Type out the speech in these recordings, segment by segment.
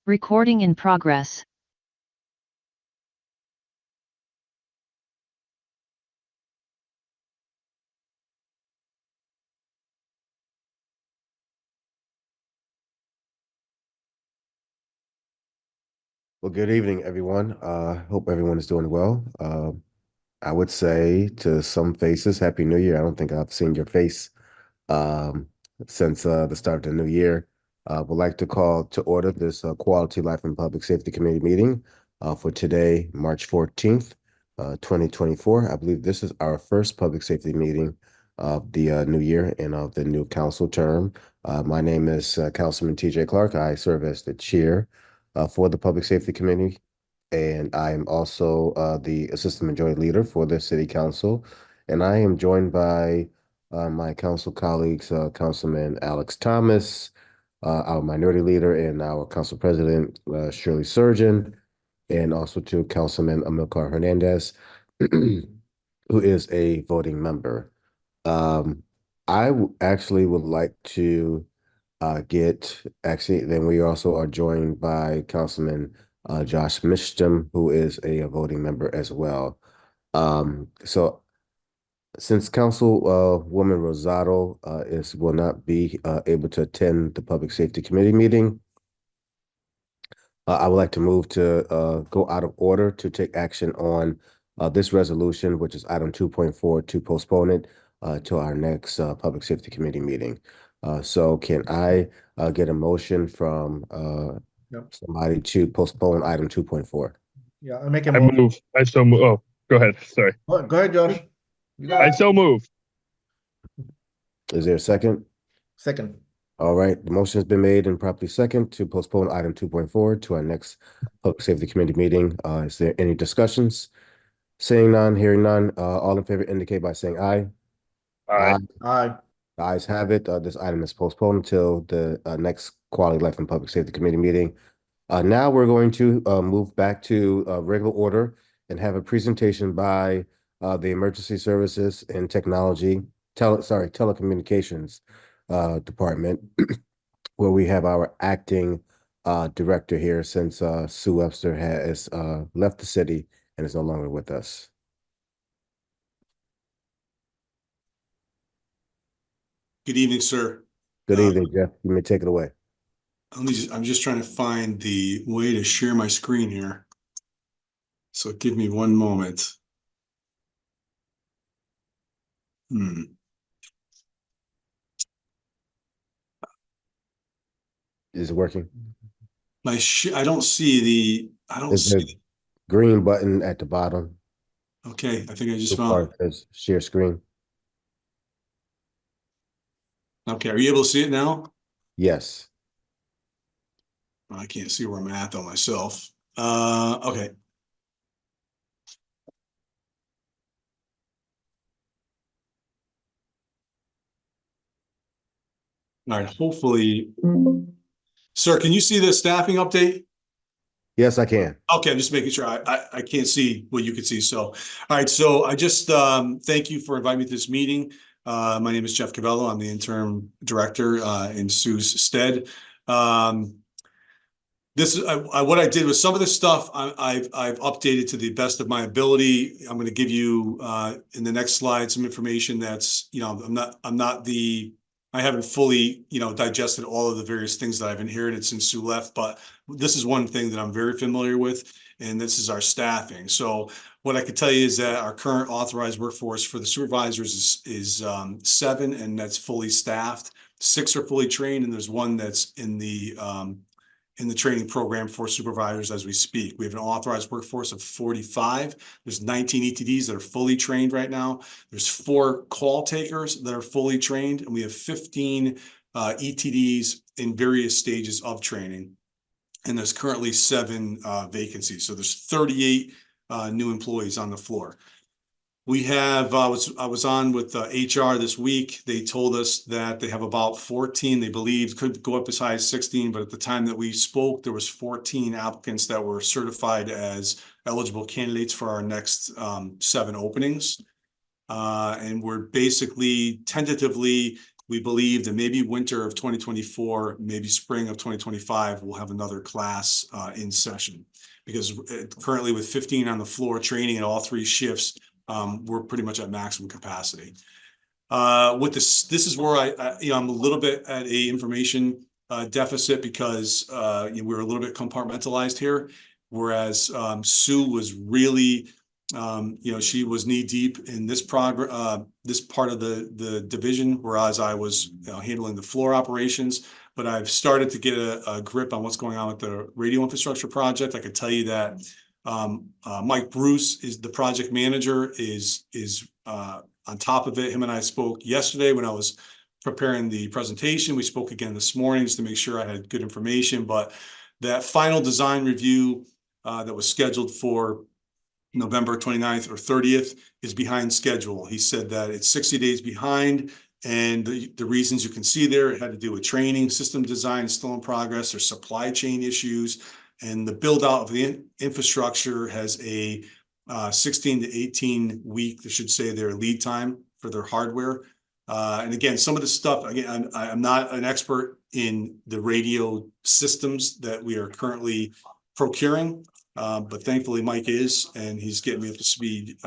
Recording in progress. Well, good evening, everyone. Hope everyone is doing well. I would say to some faces, Happy New Year. I don't think I've seen your face um, since the start of the new year. Would like to call to order this Quality Life and Public Safety Committee meeting for today, March 14th, 2024. I believe this is our first public safety meeting of the new year and of the new council term. My name is Councilman TJ Clark. I serve as the chair for the Public Safety Committee, and I am also the Assistant Majority Leader for the City Council. And I am joined by my council colleagues, Councilman Alex Thomas, our Minority Leader, and our Council President, Shirley Surgeon, and also to Councilman Amilcar Hernandez, who is a voting member. Um, actually would like to then we also are joined by Councilman Josh Misham, who is a voting member as well. So since Councilwoman Rosado will not be able to attend the Public Safety Committee meeting, I would like to move to go out of order to take action on this resolution, which is item 2.4, to postpone it to our next Public Safety Committee meeting. So can I get a motion from Yep. somebody to postpone item 2.4? Yeah, I'll make a I motion. move. I so move. Oh, go ahead. Sorry. Go ahead, Josh. You got I it. so move. Is there a second? Second. All right, the motion has been made and properly second to postpone item 2.4 to our next Public Safety Committee meeting. Is there any discussions? Seeing none, hearing none, all in favor indicate by saying aye. Aye. Aye. The ayes have it. This item is postponed until the next Quality Life and Public Safety Committee meeting. Now we're going to move back to regular order and have a presentation by the Emergency Services and Telecommunications Department, where we have our acting director here since Sue Webster has left the city and is no longer with us. Good evening, sir. Good evening, Jeff. You may take it away. I'm just trying to find the way to share my screen here. So give me one moment. Is it working? I don't see the green button at the bottom. Okay, I think I just found it. Says share screen. Okay, are you able to see it now? Yes. I can't see where I'm at though myself. Okay. All right, hopefully. Sir, can you see the staffing update? Yes, I can. Okay, I'm just making sure. I can't see what you can see. So, all right. So I just thank you for inviting me to this meeting. My name is Jeff Cavello. I'm the interim director in Sue's stead. This is what I did with some of this stuff. I've updated to the best of my ability. I'm going to give you in the next slide some information that's, I haven't fully, digested all of the various things that I've inherited since Sue left, but this is one thing that I'm very familiar with, and this is our staffing. So what I could tell you is that our current authorized workforce for the supervisors is 7, and that's fully staffed. 6 are fully trained, and there's 1 that's in the training program for supervisors as we speak. We have an authorized workforce of 45. There's 19 ETDs that are fully trained right now. There's 4 call takers that are fully trained, and we have 15 ETDs in various stages of training. And there's currently 7 vacancies. So there's 38 new employees on the floor. We have, I was on with HR this week. They told us that they have about 14, they believe could go up as high as 16, but at the time that we spoke, there was 14 applicants that were certified as eligible candidates for our next 7 openings. And we're basically tentatively we believe that maybe winter of 2024, maybe spring of 2025, we'll have another class in session. Because currently with 15 on the floor training at all 3 shifts, we're pretty much at maximum capacity. With this is where I'm a little bit at a information deficit because we're a little bit compartmentalized here, whereas Sue was really, she was knee deep in this part of the division, whereas I was handling the floor operations. But I've started to get a grip on what's going on with the radio infrastructure project. I could tell you that Mike Bruce is the project manager, is on top of it. Him and I spoke yesterday when I was preparing the presentation. We spoke again this morning just to make sure I had good information. But that final design review that was scheduled for November 29th or 30th is behind schedule. He said that it's 60 days behind. And the reasons you can see there, it had to do with training, system design still in progress, or supply chain issues. And the build out of the infrastructure has a 16 to 18 week, I should say, their lead time for their hardware. And again, some of the stuff, again, I'm not an expert in the radio systems that we are currently procuring, but thankfully Mike is, and he's getting me up to speed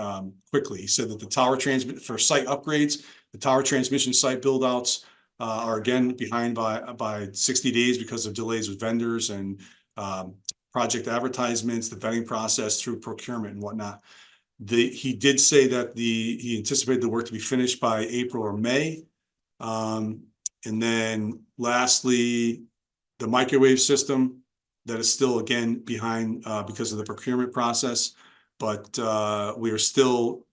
quickly. He said that the tower transmit for site upgrades, the tower transmission site build outs are again behind by 60 days because of delays with vendors and project advertisements, the vetting process through procurement and whatnot. He did say that he anticipated the work to be finished by April or May. And then lastly, the microwave system that is still again behind because of the procurement process, but we are still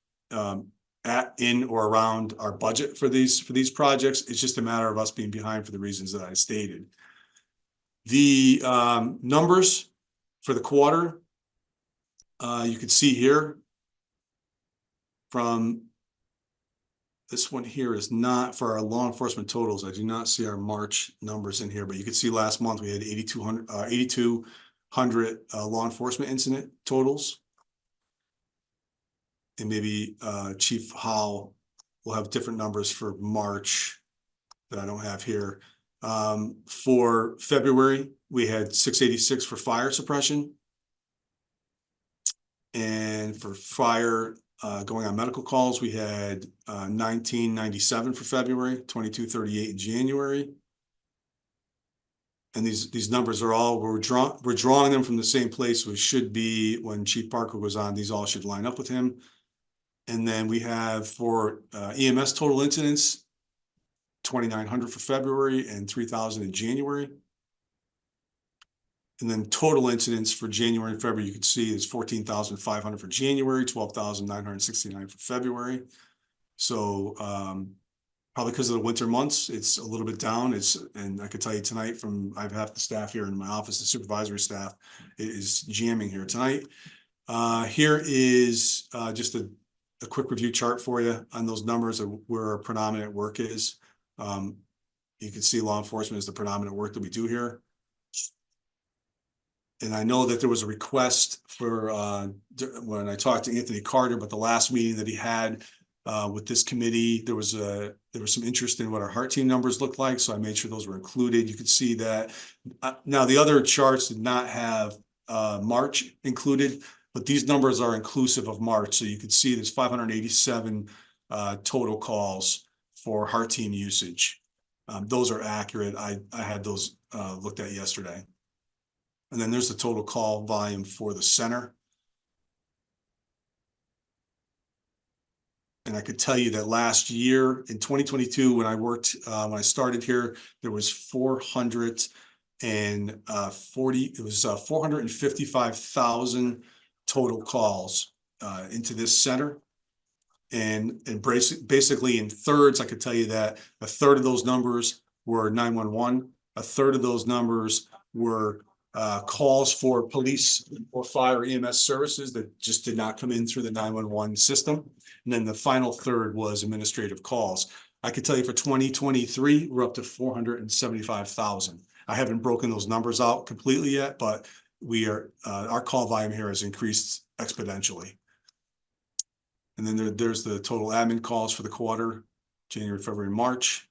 in or around our budget for these projects. It's just a matter of us being behind for the reasons that I stated. The numbers for the quarter, you can see here from this one here is not for our law enforcement totals. I do not see our March numbers in here, but you can see last month we had 8,200 law enforcement incident totals. And maybe Chief Howell will have different numbers for March that I don't have here. For February, we had 686 for fire suppression. And for fire going on medical calls, we had 1997 for February, 2238 in January. And these numbers are all, we're drawing them from the same place we should be when Chief Parker was on. These all should line up with him. And then we have for EMS total incidents, 2,900 for February and 3,000 in January. And then total incidents for January and February, you can see is 14,500 for January, 12,969 for February. So probably because of the winter months, it's a little bit down. And I could tell you tonight I have the staff here in my office, the supervisory staff is jamming here tonight. Here is just a quick review chart for you on those numbers of where our predominant work is. You can see law enforcement is the predominant work that we do here. And I know that there was a request for when I talked to Anthony Carter, but the last meeting that he had with this committee, there was some interest in what our heart team numbers looked like. So I made sure those were included. You could see that. Now the other charts did not have March included, but these numbers are inclusive of March. So you can see there's 587 total calls for heart team usage. Those are accurate. I had those looked at yesterday. And then there's the total call volume for the center. And I could tell you that last year in 2022, when I worked, when I started here, there was 455,000 total calls into this center. And basically in thirds, I could tell you that a third of those numbers were 911. A third of those numbers were calls for police or fire EMS services that just did not come in through the 911 system. And then the final third was administrative calls. I could tell you for 2023, we're up to 475,000. I haven't broken those numbers out completely yet, but we are our call volume here has increased exponentially. And then there's the total admin calls for the quarter, January, February, March.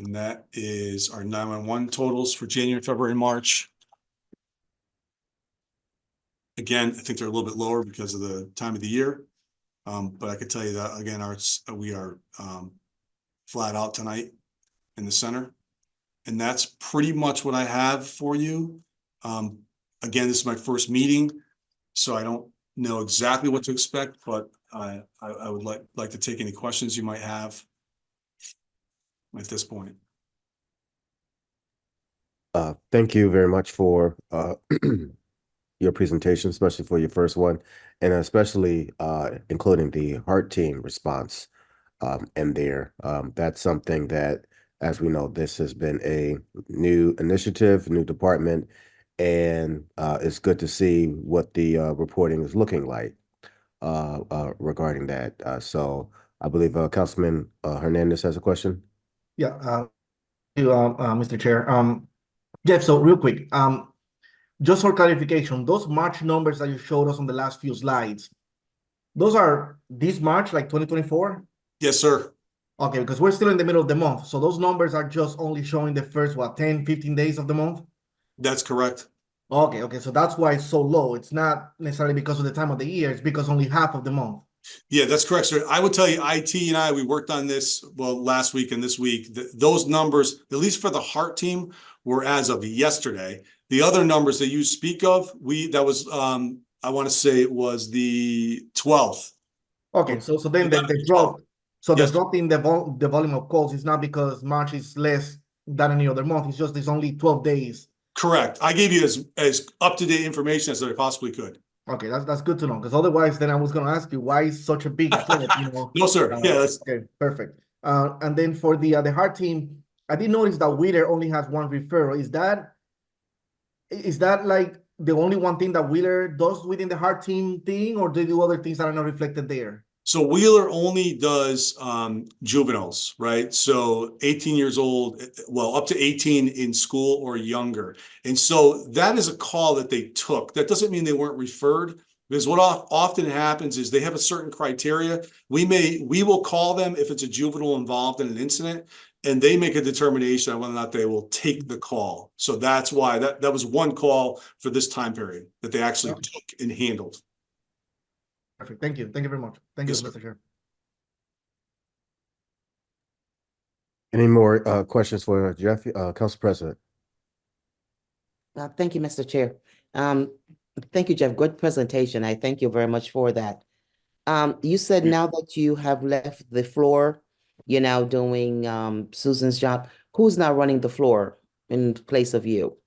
And that is our 911 totals for January, February, and March. Again, I think they're a little bit lower because of the time of the year. But I could tell you that again, we are flat out tonight in the center. And that's pretty much what I have for you. Again, this is my first meeting, so I don't know exactly what to expect, but I would like to take any questions you might have at this point. Thank you very much for your presentation, especially for your first one, and especially including the Heart team response in there. That's something that, as we know, this has been a new initiative, new department, and it's good to see what the reporting is looking like regarding that. So I believe Councilman Hernandez has a question. Yeah, Mr. Chair. Jeff, so real quick, just for clarification, those March numbers that you showed us on the last few slides, those are this March, like 2024? Yes, sir. Okay, because we're still in the middle of the month. So those numbers are just only showing the first, what, 10, 15 days of the month? That's correct. Okay, so that's why it's so low. It's not necessarily because of the time of the year, it's because only half of the month. Yeah, that's correct, sir. I would tell you, IT and we worked on this, well, last week and this week. Those numbers, at least for the Heart team, were as of yesterday. The other numbers that you speak of, that was, I want to say it was the 12th. Okay, so then the drop, Yes. the drop in the volume of calls is not because March is less than any other month. It's just there's only 12 days. Correct. I gave you as up-to-date information as I possibly could. Okay, that's good to know, because otherwise then I was going to ask you why is such a big flip, you know? No, sir. Yeah, that's Okay, perfect. And then for the Heart team, I did notice that Wheeler only has one referral. Is that like the only one thing that Wheeler does within the Heart team thing, or do they do other things that are not reflected there? so Wheeler only does juveniles, right? So 18 years old, well, up to 18 in school or younger. And so that is a call that they took. That doesn't mean they weren't referred, because what often happens is they have a certain criteria. We will call them if it's a juvenile involved in an incident, and they make a determination on whether or not they will take the call. So that's why that was one call for this time period that they actually took and handled. Perfect. Thank you. Thank you very much. Thank you, Yes, Mr. Chair. Any more questions for Jeff, Council President? Thank you, Mr. Chair. Thank you, Jeff. Good presentation. I thank you very much for that. You said now that you have left the floor, you're now doing Susan's job. Who's now running the floor in place of you?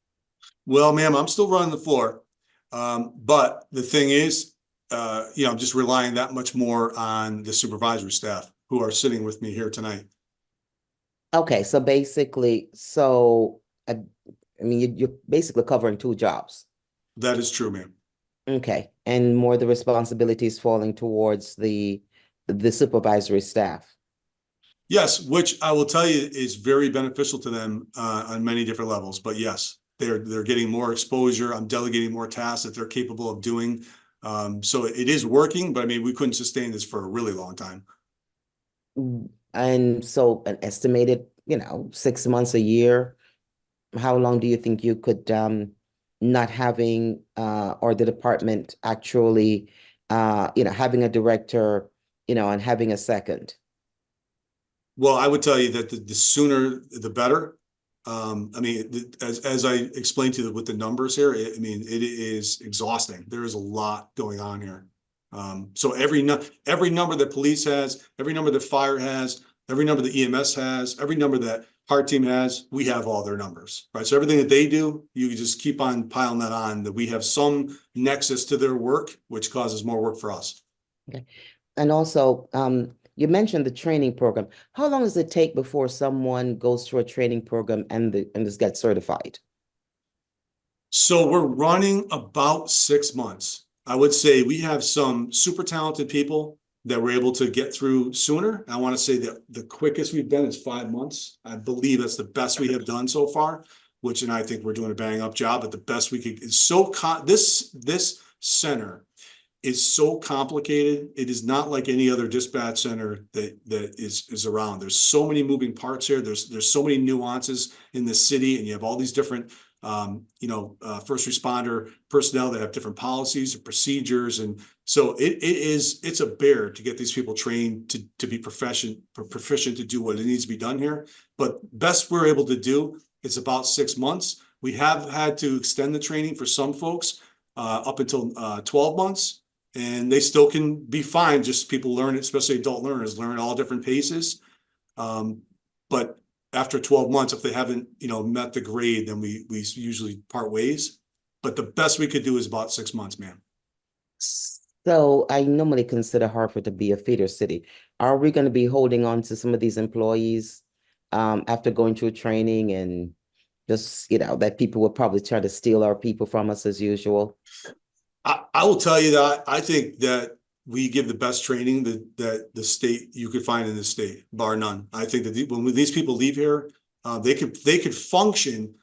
Well, ma'am, I'm still running the floor. But the thing is, I'm just relying that much more on the supervisory staff who are sitting with me here tonight. Okay, so basically, I mean, you're basically covering two jobs. That is true, ma'am. Okay, and more the responsibilities falling towards the supervisory staff. Yes, which I will tell you is very beneficial to them on many different levels. But yes, they're getting more exposure. I'm delegating more tasks that they're capable of doing. So it is working, but I mean, we couldn't sustain this for a really long time. And so an estimated, 6 months, a year, how long do you think you could not having or the department actually having a director, and having a second? Well, I would tell you that the sooner the better. I mean, as I explained to you with the numbers here, it is exhausting. There is a lot going on here. So every number that police has, every number that fire has, every number that EMS has, every number that Heart team has, we have all their numbers, right? So everything that they do, you can just keep on piling that on, that we have some nexus to their work, which causes more work for us. Okay. And also, you mentioned the training program. How long does it take before someone goes through a training program and just gets certified? So we're running about 6 months. I would say we have some super talented people that we're able to get through sooner. I want to say that the quickest we've been is 5 months. I believe that's the best we have done so far, and I think we're doing a bang up job, but the best we could is this center is so complicated. It is not like any other dispatch center that is around. There's so many moving parts here. There's so many nuances in the city, and you have all these different first responder personnel that have different policies and procedures, and so it's a bear to get these people trained to be proficient to do what it needs to be done here. But best we're able to do is about 6 months. We have had to extend the training for some folks up until 12 months. And they still can be fine. Just people learn it, especially adult learners, learn all different paces. But after 12 months, if they haven't, met the grade, then we usually part ways. But the best we could do is about 6 months, man. So I normally consider Hartford to be a feeder city. Are we going to be holding on to some of these employees after going through training, and just, that people will probably try to steal our people from us as usual? I will tell you that I think that we give the best training that the state you could find in the state, bar none. I think that when these people leave here, they could function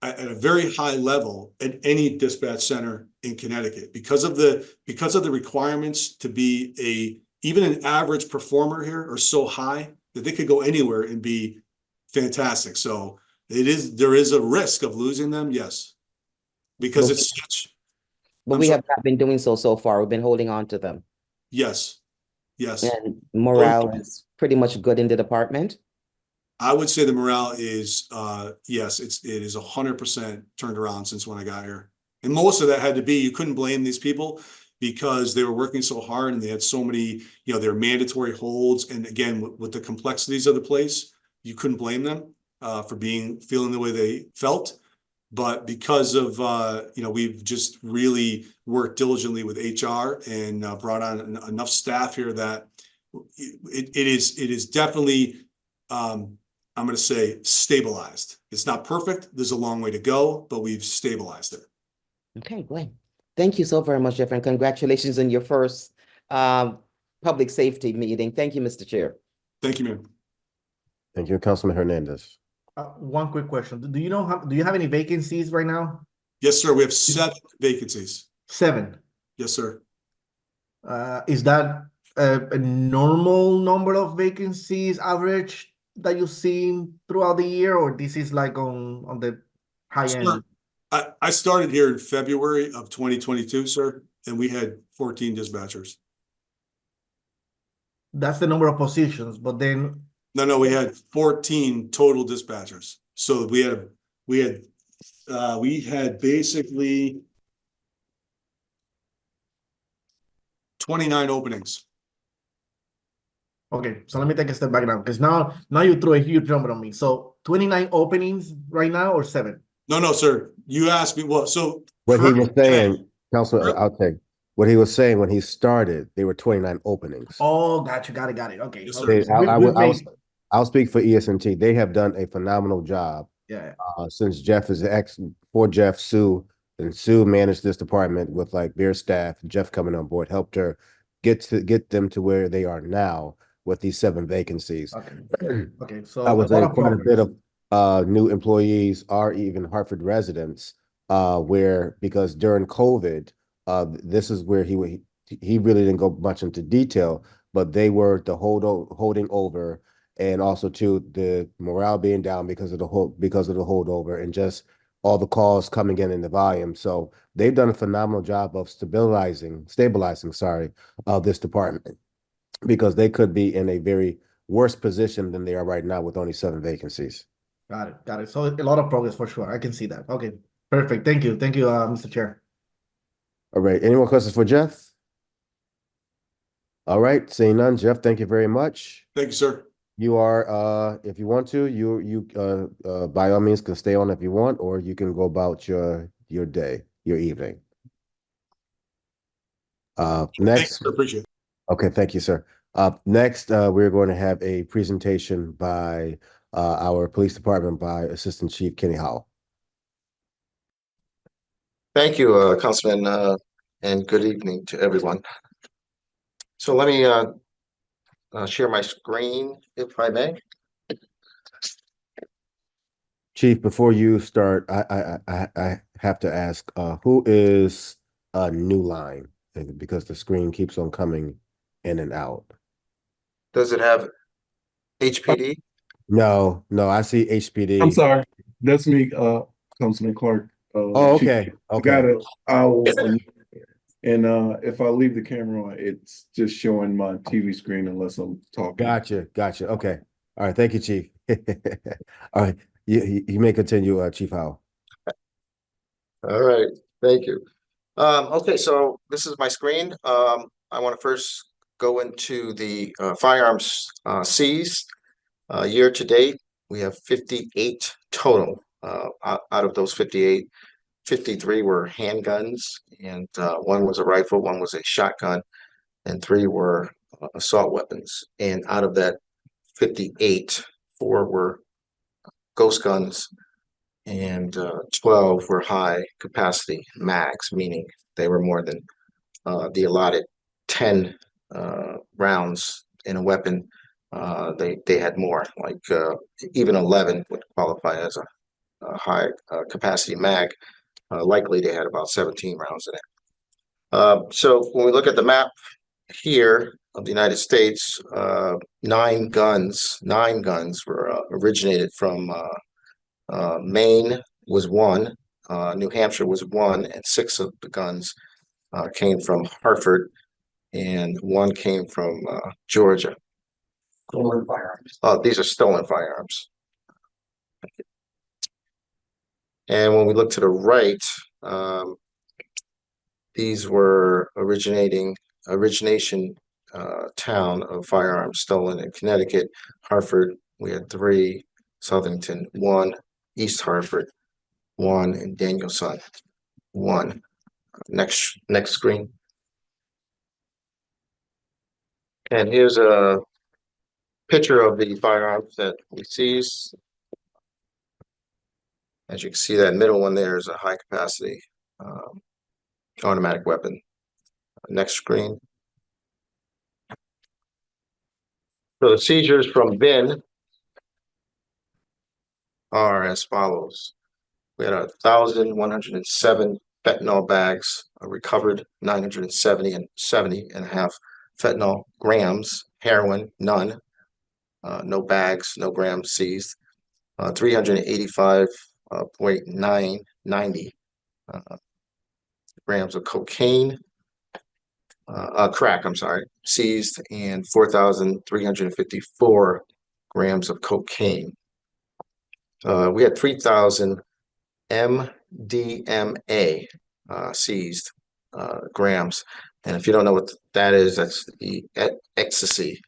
at a very high level at any dispatch center in Connecticut because of the requirements to be even an average performer here are so high that they could go anywhere and be fantastic. So there is a risk of losing them, yes, because But- it's such. But I'm we sorry. have not been doing so far. We've been holding on to them. Yes. And morale is pretty much good in the department. I would say the morale is, yes, it is 100% turned around since when I got here. And most of that had to be, you couldn't blame these people because they were working so hard and they had so many, their mandatory holds. And again, with the complexities of the place, you couldn't blame them for feeling the way they felt. But because of, we've just really worked diligently with HR and brought on enough staff here that it is definitely, I'm going to say, stabilized. It's not perfect. There's a long way to go, but we've stabilized it. Okay, great. Thank you so very much, Jeff, and congratulations on your first public safety meeting. Thank you, Mr. Chair. Thank you, ma'am. Thank you, Councilman Hernandez. One quick question. Do you have any vacancies right now? Yes, sir. We have 7 vacancies. 7. Yes, sir. Is that a normal number of vacancies average that you've seen throughout the year, or this is like on the high end? I started here in February of 2022, sir, and we had 14 dispatchers. That's the number of positions, but then No, we had 14 total dispatchers. So we had basically 29 openings. okay, so let me take a step back now, because now you threw a huge number on me. So 29 openings right now, or 7? No, sir. You asked me what. So What he was saying, today, Councilman, I'll take what he was saying when he started. There were 29 openings. Oh, got it. Okay. Yes, sir. Okay. They, I'll speak for ES&T. They have done a phenomenal job. Yeah. Since Jeff is before Jeff, Sue, and Sue managed this department with like their staff. Jeff coming on board helped her get them to where they are now with these 7 vacancies. Okay. So I would say quite a bit progress. of new employees are even Hartford residents, where because during COVID, this is where he really didn't go much into detail, but they were the holding over, and also too the morale being down because of the holdover and just all the calls coming in the volume. So they've done a phenomenal job of stabilizing, this department, because they could be in a very worse position than they are right now with only 7 vacancies. Got it. So a lot of progress for sure. I can see that. Okay, perfect. Thank you, Mr. Chair. All right. Any more questions for Jeff? All right. Seeing none, Jeff, thank you very much. Thank you, sir. You are, if you want to, you by all means can stay on if you want, or you can go about your day, your evening. Next. Thank you, sir. Appreciate it. Okay, thank you, sir. Next, we're going to have a presentation by our police department by Assistant Chief Kenny Howell. Thank you, Councilman, and good evening to everyone. So let me share my screen, if I may. Chief, before you start, I have to ask, who is New Line? because the screen keeps on coming in and out. Does it have HPD? No, I see I'm HPD. sorry. That's me, Councilman Clark. Oh, okay, I okay. got an owl, and if I leave the camera on, it's just showing my TV screen unless I'm talking. Gotcha. Okay. All right. Thank you, Chief. All right. You may continue, Chief Howell. All right, thank you. Okay, so this is my screen. I want to first go into the firearms seized. Year to date, we have 58 total. Out of those 58, 53 were handguns, and one was a rifle, one was a shotgun, and 3 were assault weapons. And out of that 58, 4 were ghost guns, and 12 were high capacity mags, meaning they were more than the allotted 10 rounds in a weapon. They had more, like even 11 would qualify as a high capacity mag. Likely they had about 17 rounds in it. So when we look at the map here of the United States, 9 guns were originated from Maine was 1, New Hampshire was 1, and 6 of the guns came from Hartford, and 1 came from Georgia. Stolen firearms. These are stolen firearms. And when we look to the right, these were origination town of firearms stolen in Connecticut. Hartford, we had 3, Southington 1, East Hartford 1, and Danielson 1. Next screen. And here's a picture of the firearms that we seized. As you can see, that middle one there is a high capacity automatic weapon. Next screen. So the seizures from VIN are as follows. We had 1,107 fentanyl bags recovered, 970 and a half fentanyl grams, heroin, none, no bags, no grams seized, 385.990 grams of cocaine, crack, I'm sorry, seized, and 4,354 grams of cocaine. We had 3,000 MDMA seized grams. And if you don't know what that is, that's the ecstasy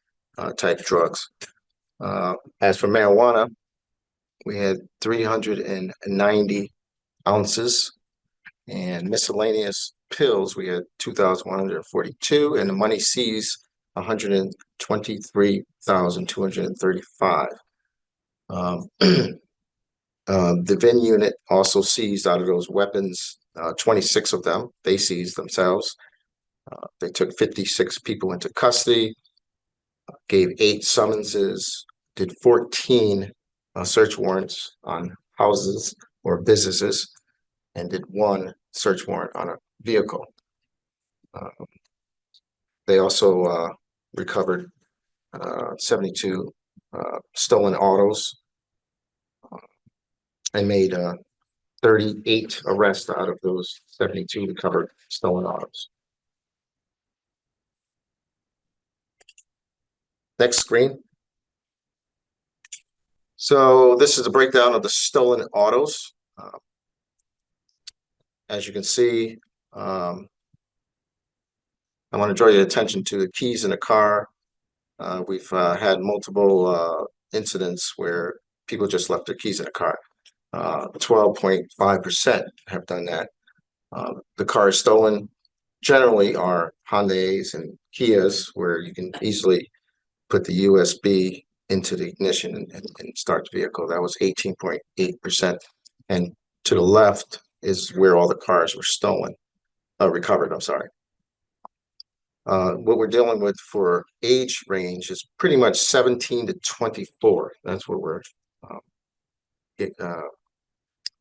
type drugs. As for marijuana, we had 390 ounces, and miscellaneous pills, we had 2,142, and the money seized 123,235. The VIN unit also seized out of those weapons, 26 of them, they seized themselves. They took 56 people into custody, gave 8 summonses, did 14 search warrants on houses or businesses, and did 1 search warrant on a vehicle. They also recovered 72 stolen autos and made 38 arrests out of those 72 recovered stolen autos. Next screen. So this is a breakdown of the stolen autos. As you can see, I want to draw your attention to the keys in the car. We've had multiple incidents where people just left their keys in the car. 12.5% have done that. The cars stolen generally are Hyundais and Kias, where you can easily put the USB into the ignition and start the vehicle. That was 18.8%. And to the left is where all the cars were stolen, recovered, I'm sorry. What we're dealing with for age range is pretty much 17 to 24. That's what we're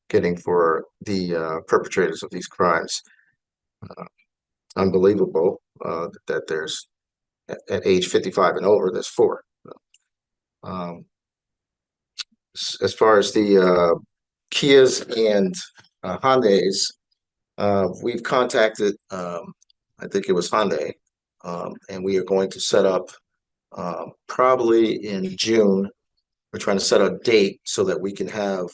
getting for the perpetrators of these crimes. unbelievable that there's at age 55 and over, there's 4. As far as the Kias and Hyundais, we've contacted, I think it was Hyundai, and we are going to set up probably in June. We're trying to set a date so that we can have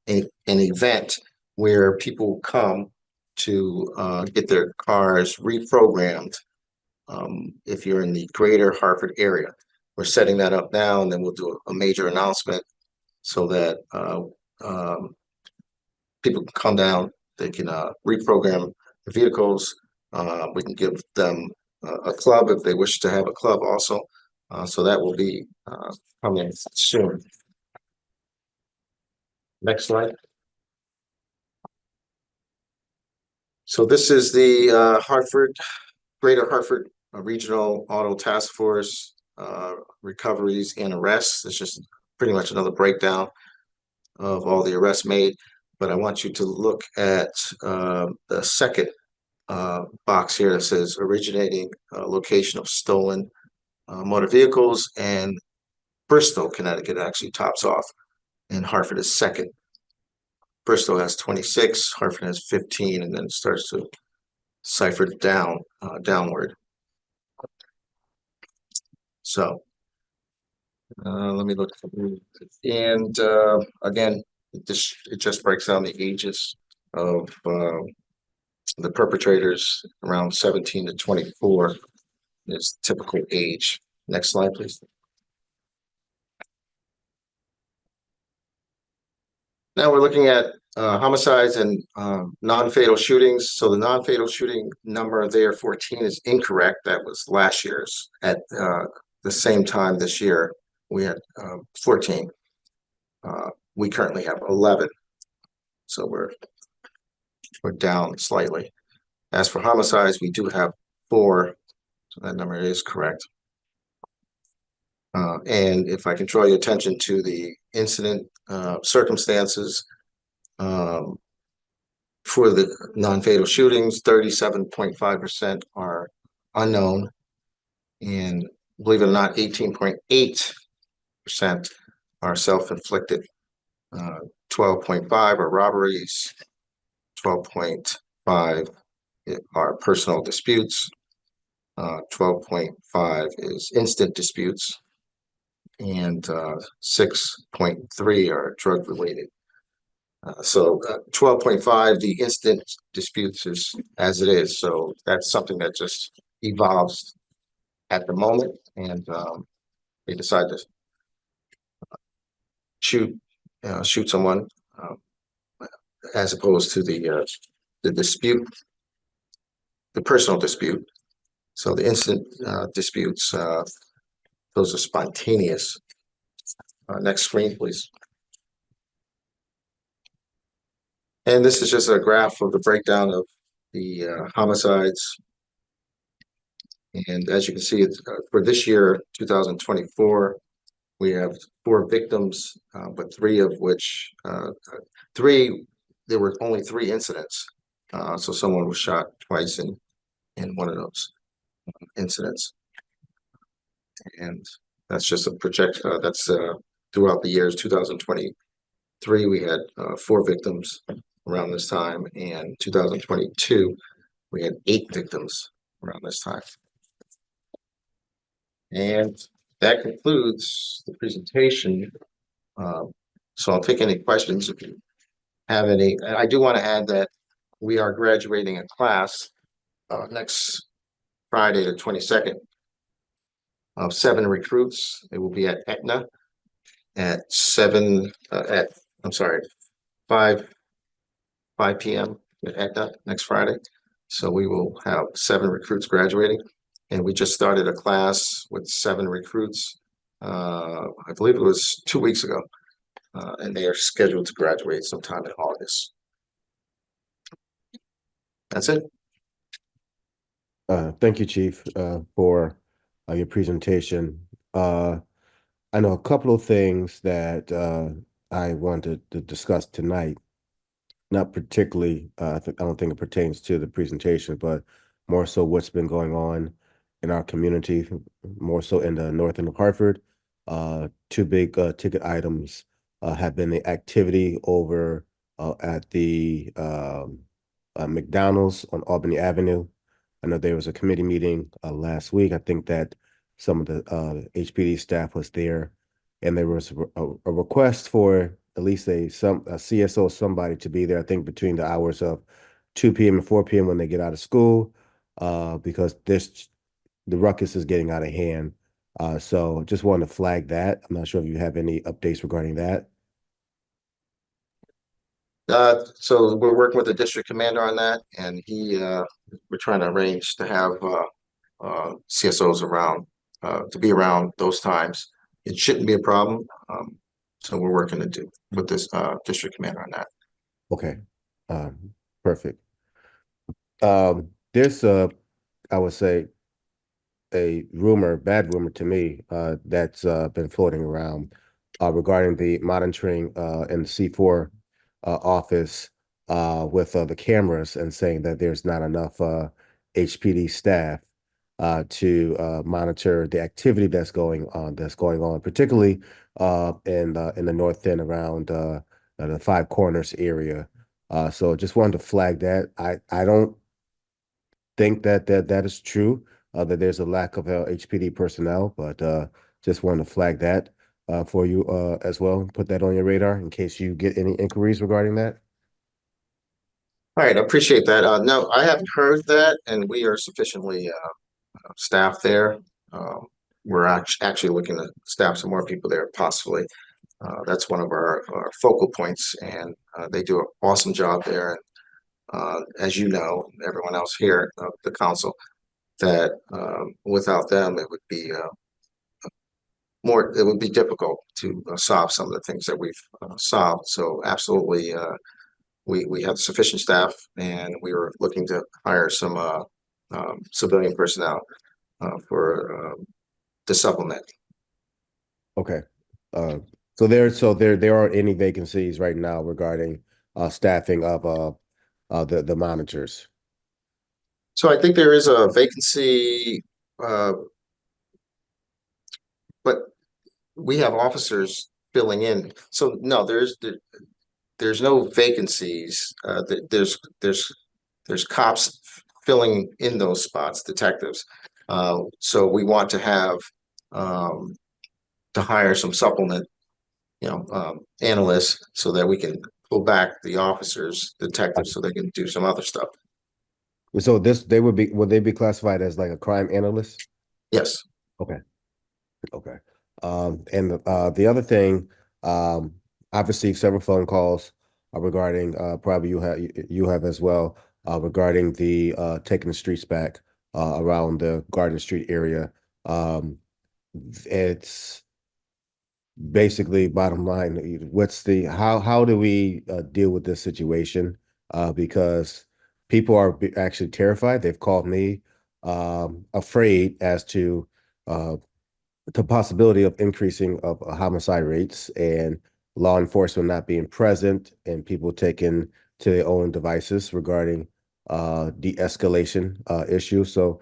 an event where people come to get their cars reprogrammed. If you're in the greater Hartford area, we're setting that up now, and then we'll do a major announcement so that people can come down. They can reprogram the vehicles. We can give them a club if they wish to have a club also. So that will be coming soon. Next slide. So this is the Hartford, Greater Hartford Regional Auto Task Force recoveries and arrests. It's just pretty much another breakdown of all the arrests made. But I want you to look at the second box here that says originating location of stolen motor vehicles, and Bristol, Connecticut actually tops off, and Hartford is second. Bristol has 26, Hartford has 15, and then it starts to cipher down downward. So let me look, and again, it just breaks down the ages of the perpetrators. Around 17 to 24 is typical age. Next slide, please. Now we're looking at homicides and non-fatal shootings. So the non-fatal shooting number there, 14, is incorrect. That was last year's. At the same time this year, we had 14. We currently have 11. So we're down slightly. As for homicides, we do have 4. So that number is correct. And if I can draw your attention to the incident circumstances for the non-fatal shootings, 37.5% are unknown, and believe it or not, 18.8% are self-inflicted. 12.5 are robberies, 12.5 are personal disputes, 12.5 is instant disputes, and 6.3 are drug related. So 12.5, the instant disputes is as it is. So that's something that just evolves at the moment, and they decide to shoot someone as opposed to the dispute, the personal dispute. So the instant disputes, those are spontaneous. Next screen, please. And this is just a graph of the breakdown of the homicides. And as you can see, for this year, 2024, we have 4 victims, but 3 of which, there were only 3 incidents. So someone was shot twice in one of those incidents. And that's just a project, that's throughout the years. 2023, we had 4 victims around this time, and 2022, we had 8 victims around this time. And that concludes the presentation. So I'll take any questions if you have any. And I do want to add that we are graduating a class next Friday, the 22nd, of 7 recruits. It will be at Etna at 5 p.m. at Etna next Friday. So we will have 7 recruits graduating, and we just started a class with 7 recruits. I believe it was 2 weeks ago, and they are scheduled to graduate sometime in August. That's it. Thank you, Chief, for your presentation. I know a couple of things that I wanted to discuss tonight. Not particularly, I don't think it pertains to the presentation, but more so what's been going on in our community, more so in the north end of Hartford. Two big ticket items have been the activity over at the McDonald's on Albany Avenue. I know there was a committee meeting last week. I think that some of the HPD staff was there, and there was a request for at least a CSO, somebody to be there. I think between the hours of 2 p.m. and 4 p.m. when they get out of school, because the ruckus is getting out of hand. So just wanted to flag that. I'm not sure if you have any updates regarding that. So we're working with the district commander on that, and we're trying to arrange to have CSOs around to be around those times. It shouldn't be a problem. So we're working with this district commander on that. Okay, perfect. There's I would say a bad rumor to me, that's been floating around regarding the monitoring in the C4 office with the cameras, and saying that there's not enough HPD staff to monitor the activity that's going on, particularly in the north end around the Five Corners area. So just wanted to flag that. I don't think that is true, that there's a lack of HPD personnel, but just wanted to flag that for you as well. Put that on your radar in case you get any inquiries regarding that. All right, I appreciate that. No, I haven't heard that, and we are sufficiently staffed there. We're actually looking to staff some more people there, possibly. That's one of our focal points, and they do an awesome job there. As you know, everyone else here at the council, that without them, it would be it would be difficult to solve some of the things that we've solved. So absolutely, we have sufficient staff, and we were looking to hire some civilian personnel for the supplement. Okay. So there aren't any vacancies right now regarding staffing of the monitors. So I think there is a vacancy, but we have officers filling in. So no, there's no vacancies. There's cops filling in those spots, detectives. So we want to have to hire some supplement, analysts, so that we can pull back the officers, detectives, so they can do some other stuff. So would they be classified as like a crime analyst? Yes. Okay. Okay. And the other thing, I've received several phone calls regarding probably you have as well, regarding the taking the streets back around the Garden Street area. It's basically, bottom line, how do we deal with this situation? Because people are actually terrified. They've called me afraid as to the possibility of increasing of homicide rates and law enforcement not being present, and people taking to their own devices regarding de-escalation issues. So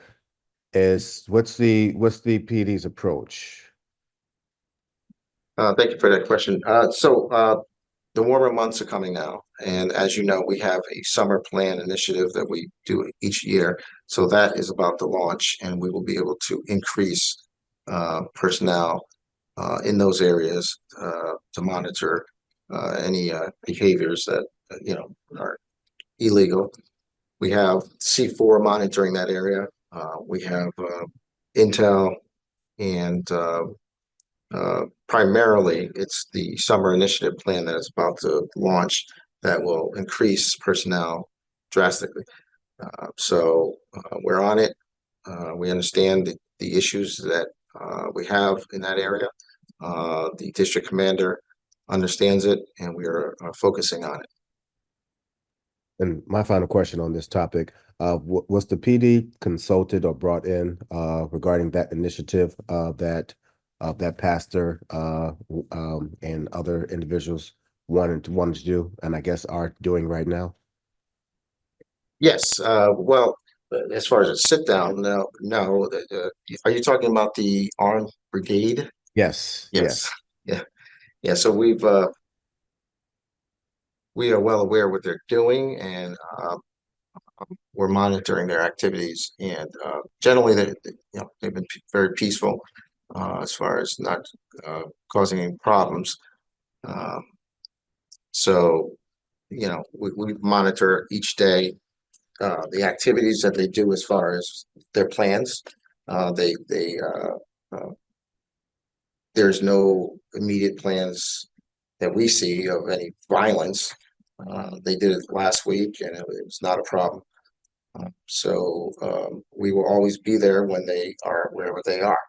what's the PD's approach? Thank you for that question. The warmer months are coming now, and as you know, we have a summer plan initiative that we do each year. So that is about to launch, and we will be able to increase personnel in those areas to monitor any behaviors that are illegal. We have C4 monitoring that area. We have Intel, and primarily it's the summer initiative plan that is about to launch that will increase personnel drastically. So we're on it. We understand the issues that we have in that area. The district commander understands it, and we are focusing on it. And my final question on this topic, was the PD consulted or brought in regarding that initiative that pastor and other individuals wanted to do, and I guess are doing right now? Yes. Well, as far as a sit down, no. Are you talking about the armed brigade? Yes. Yes. Yeah. So we are well aware what they're doing, and we're monitoring their activities. And generally, they've been very peaceful as far as not causing any problems. So we monitor each day the activities that they do as far as their plans. There's no immediate plans that we see of any violence. They did it last week, and it was not a problem. So we will always be there when they are wherever they are.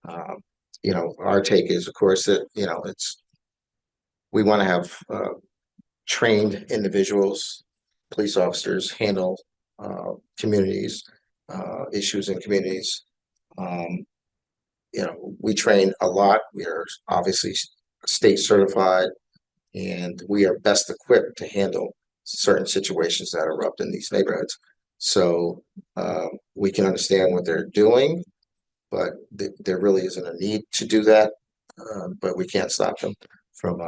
Our take is, of course, that we want to have trained individuals, police officers handle communities, issues in communities. We train a lot. We are obviously state certified, and we are best equipped to handle certain situations that erupt in these neighborhoods. So we can understand what they're doing, but there really isn't a need to do that. But we can't stop them from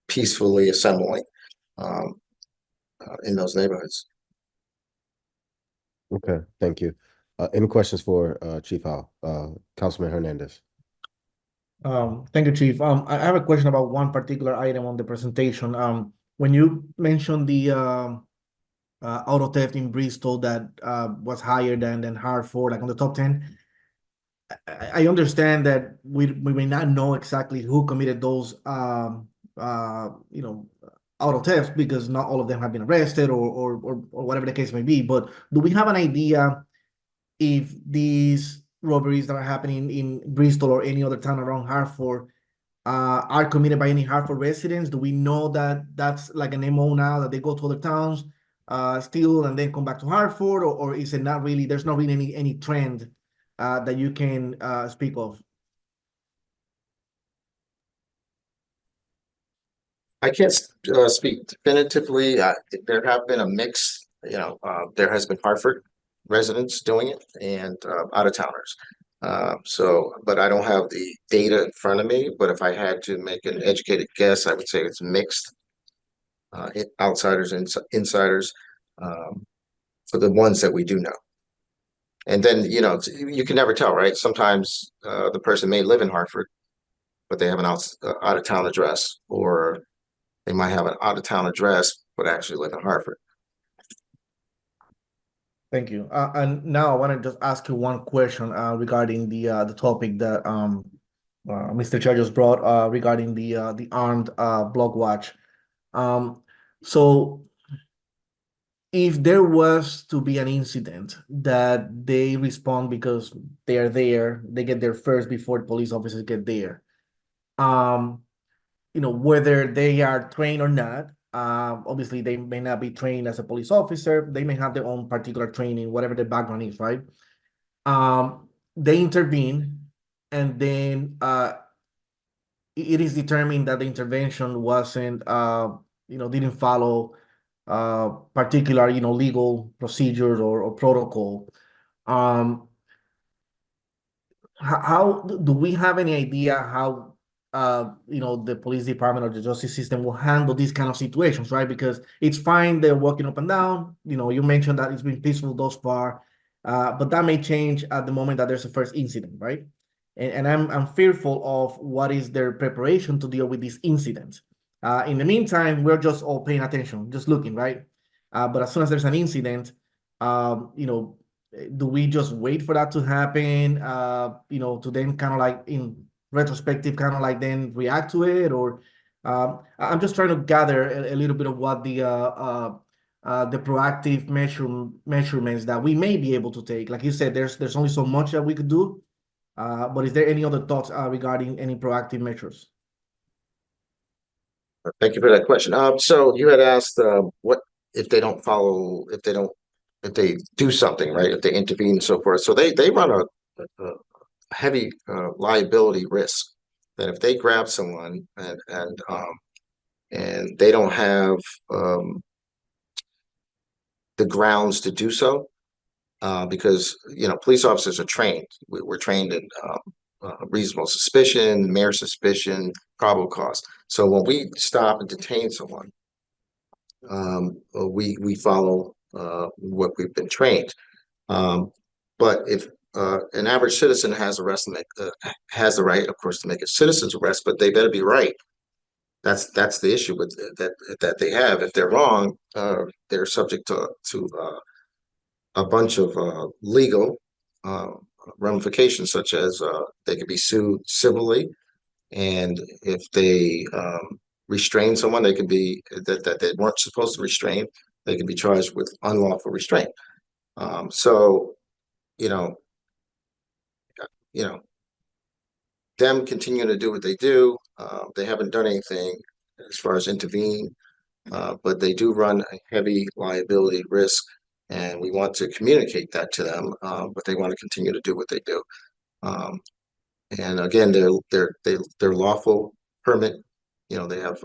peacefully assembling in those neighborhoods. Okay, thank you. Any questions for Chief Howell, Councilman Hernandez? Thank you, Chief. I have a question about one particular item on the presentation. When you mentioned the auto theft in Bristol that was higher than Hartford, like on the top 10, I understand that we may not know exactly who committed those auto thefts, because not all of them have been arrested or whatever the case may be. But do we have an idea if these robberies that are happening in Bristol or any other town around Hartford are committed by any Hartford residents? Do we know that that's like an MO now, that they go to other towns still and then come back to Hartford, or is it not really, there's not really any trend that you can speak of? I can't speak definitively. There have been a mix. There has been Hartford residents doing it and out of towners. But I don't have the data in front of me. But if I had to make an educated guess, I would say it's mixed. Outsiders and insiders, for the ones that we do know. And then you can never tell, right? Sometimes the person may live in Hartford, but they have an out of town address, or they might have an out of town address but actually live in Hartford. Thank you. And now I want to just ask you one question regarding the topic that Mr. Chair just brought regarding the armed block watch. So if there was to be an incident that they respond because they are there, they get there first before the police officers get there, whether they are trained or not, obviously they may not be trained as a police officer, they may have their own particular training, whatever the background is, right? They intervene, and then it is determined that the intervention wasn't didn't follow particular legal procedures or protocol. How do we have any idea how the police department or the justice system will handle these kind of situations, right? Because it's fine, they're walking up and down. You mentioned that it's been peaceful thus far, but that may change at the moment that there's a first incident, right? And I'm fearful of what is their preparation to deal with these incidents. In the meantime, we're just all paying attention, just looking, right? But as soon as there's an incident, do we just wait for that to happen, to then kind of like in retrospective, kind of like then react to it? Or I'm just trying to gather a little bit of what the proactive measurements that we may be able to take. Like you said, there's only so much that we could do. But is there any other thoughts regarding any proactive measures? Thank you for that question. So you had asked what if they don't follow, if they do something, right? If they intervene and so forth. So they run a heavy liability risk that if they grab someone and they don't have the grounds to do so. Because, you know, police officers are trained. We're trained in reasonable suspicion, mere suspicion, probable cause. So when we stop and detain someone, we follow what we've been trained. But if an average citizen has has the right, of course, to make a citizen's arrest, but they better be right. That's the issue with that they have. If they're wrong, they're subject to a bunch of legal ramifications, such as they could be sued civilly, and if they restrain someone, they could be that they weren't supposed to restrain. They can be charged with unlawful restraint. So, you know, you know, them continue to do what they do. They haven't done anything as far as intervene, but they do run a heavy liability risk, and we want to communicate that to them. But they want to continue to do what they do. And again, they're lawful permit. You know, they have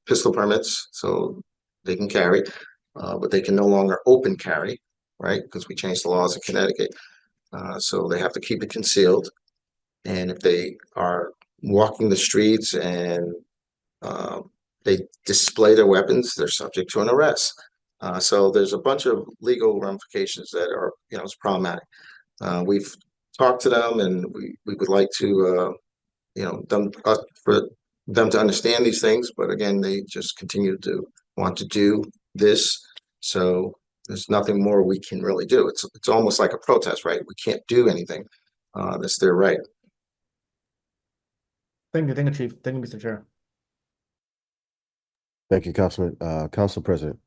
pistol permits, so they can carry, but they can no longer open carry, right? Because we changed the laws in Connecticut. So they have to keep it concealed. And if they are walking the streets and they display their weapons, they're subject to an arrest. So there's a bunch of legal ramifications that are, you know, it's problematic. We've talked to them, and we would like to, you know, for them to understand these things, but again, they just continue to want to do this. So there's nothing more we can really do. It's almost like a protest, right? We can't do anything. That's their right. Thank you, Chief. Thank you, Mr. Chair. Thank you, Councilman. Council President.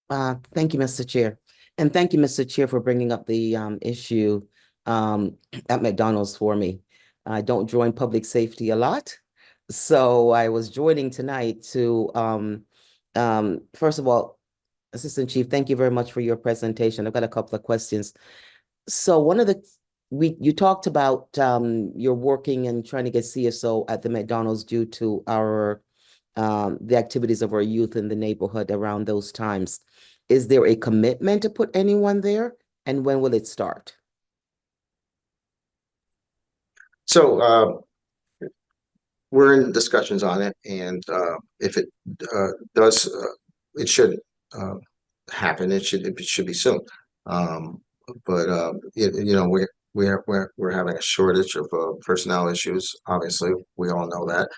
Thank you, Mr. Chair. And thank you, Mr. Chair, for bringing up the issue at McDonald's for me. I don't join public safety a lot, so I was joining tonight to, first of all, Assistant Chief, thank you very much for your presentation. I've got a couple of questions. So one of you talked about you're working and trying to get CSO at the McDonald's due to the activities of our youth in the neighborhood around those times. Is there a commitment to put anyone there, and when will it start? So we're in discussions on it, and if it does, it should happen. It should be soon. But you know, we're having a shortage of personnel issues. Obviously, we all know that.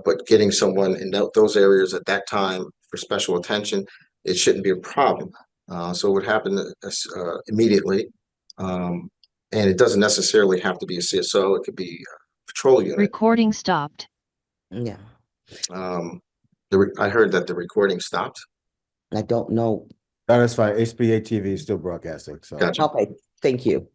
But getting someone in those areas at that time for special attention, it shouldn't be a problem. So it would happen immediately. And it doesn't necessarily have to be a CSO. It could be a patrol unit. Recording stopped. Yeah. I heard that the recording stopped. I don't know. No, that's fine. HPA-TV is still broadcasting. So Gotcha. Okay, thank you.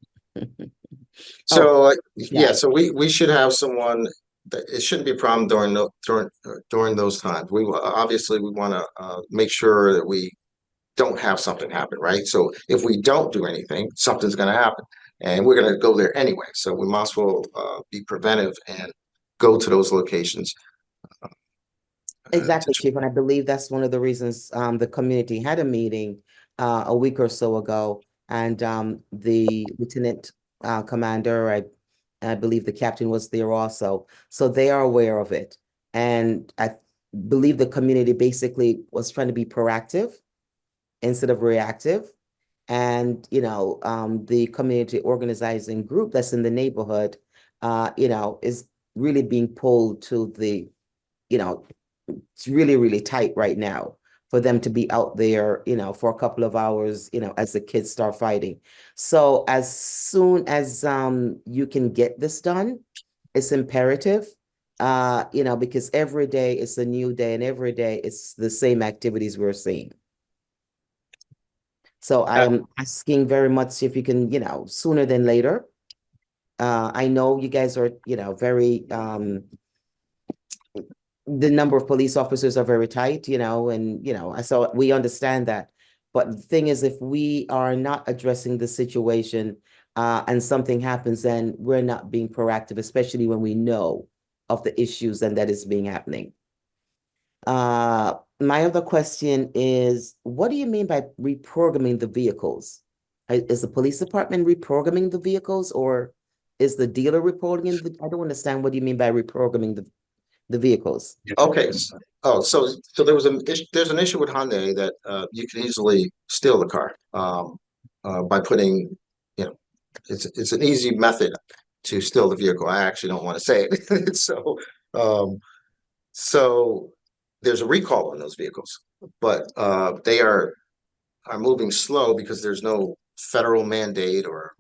So yeah. yeah, so we should have someone. It shouldn't be a problem during those times. We obviously want to make sure that we don't have something happen, right? So if we don't do anything, something's going to happen, and we're going to go there anyway. So we must as well be preventive and go to those locations. Exactly, Chief, and I believe that's one of the reasons the community had a meeting a week or so ago, and the lieutenant commander, I believe the captain was there also, so they are aware of it. And I believe the community basically was trying to be proactive instead of reactive. And, you know, the community organizing group that's in the neighborhood, you know, is really being pulled to the, you know, it's really, really tight right now for them to be out there, you know, for a couple of hours, you know, as the kids start fighting. So as soon as you can get this done, it's imperative, you know, because every day it's a new day, and every day it's the same activities we're seeing. So I am asking very much if you can, you know, sooner than later. I know you guys are, you know, very, the number of police officers are very tight, you know, and, you know, so we understand that. But the thing is, if we are not addressing the situation and something happens, then we're not being proactive, especially when we know of the issues and that is being happening. My other question is, what do you mean by reprogramming the vehicles? Is the police department reprogramming the vehicles, or is the dealer reprogramming I don't understand what do you mean by reprogramming the vehicles? Okay, so there was there's an issue with Hyundai that you can easily steal the car by putting, you know, it's an easy method to steal the vehicle. I actually don't want to say it. Um, so there's a recall on those vehicles, but they are moving slow because there's no federal mandate or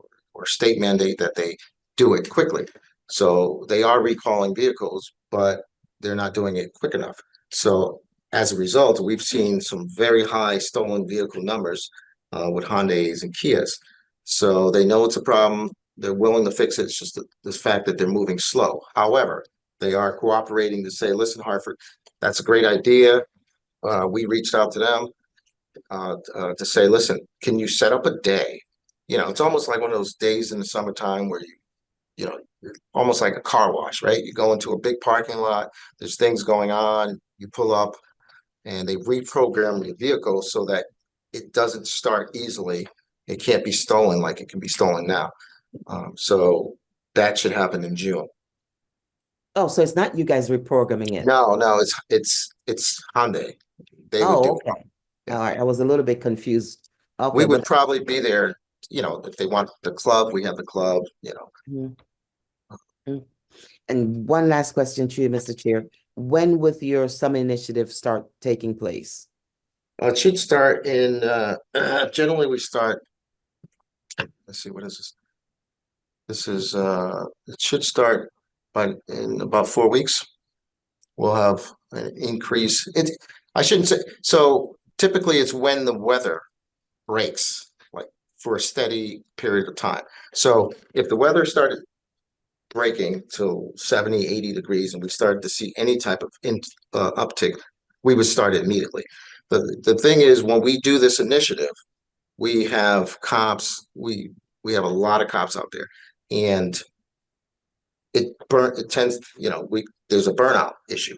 state mandate that they do it quickly. So they are recalling vehicles, but they're not doing it quick enough. So as a result, we've seen some very high stolen vehicle numbers with Hyundais and Kias. So they know it's a problem. They're willing to fix it. It's just the fact that they're moving slow. However, they are cooperating to say, listen, Hartford, that's a great idea. We reached out to them to say, listen, can you set up a day? You know, it's almost like one of those days in the summertime where you know, almost like a car wash, right? You go into a big parking lot, there's things going on, you pull up, and they reprogram your vehicle so that it doesn't start easily. It can't be stolen like it can be stolen now. So that should happen in June. Oh, so it's not you guys reprogramming it. No, it's Hyundai. They would do Oh, it. okay. Yeah. All right. I was a little bit confused. Okay, We would but probably be there, you know, if they want the club, we have the club, you know. Mhm. Mhm. And one last question to you, Mr. Chair. When will your summer initiative start taking place? It should start in generally we start, let's see, what is this? This is it should start in about 4 weeks. We'll have an increase. I shouldn't say so typically it's when the weather breaks, like for a steady period of time. So if the weather started breaking to 70, 80 degrees and we started to see any type of uptick, we would start it immediately. The thing is, when we do this initiative, we have cops, we have a lot of cops out there, and it tends, you know, there's a burnout issue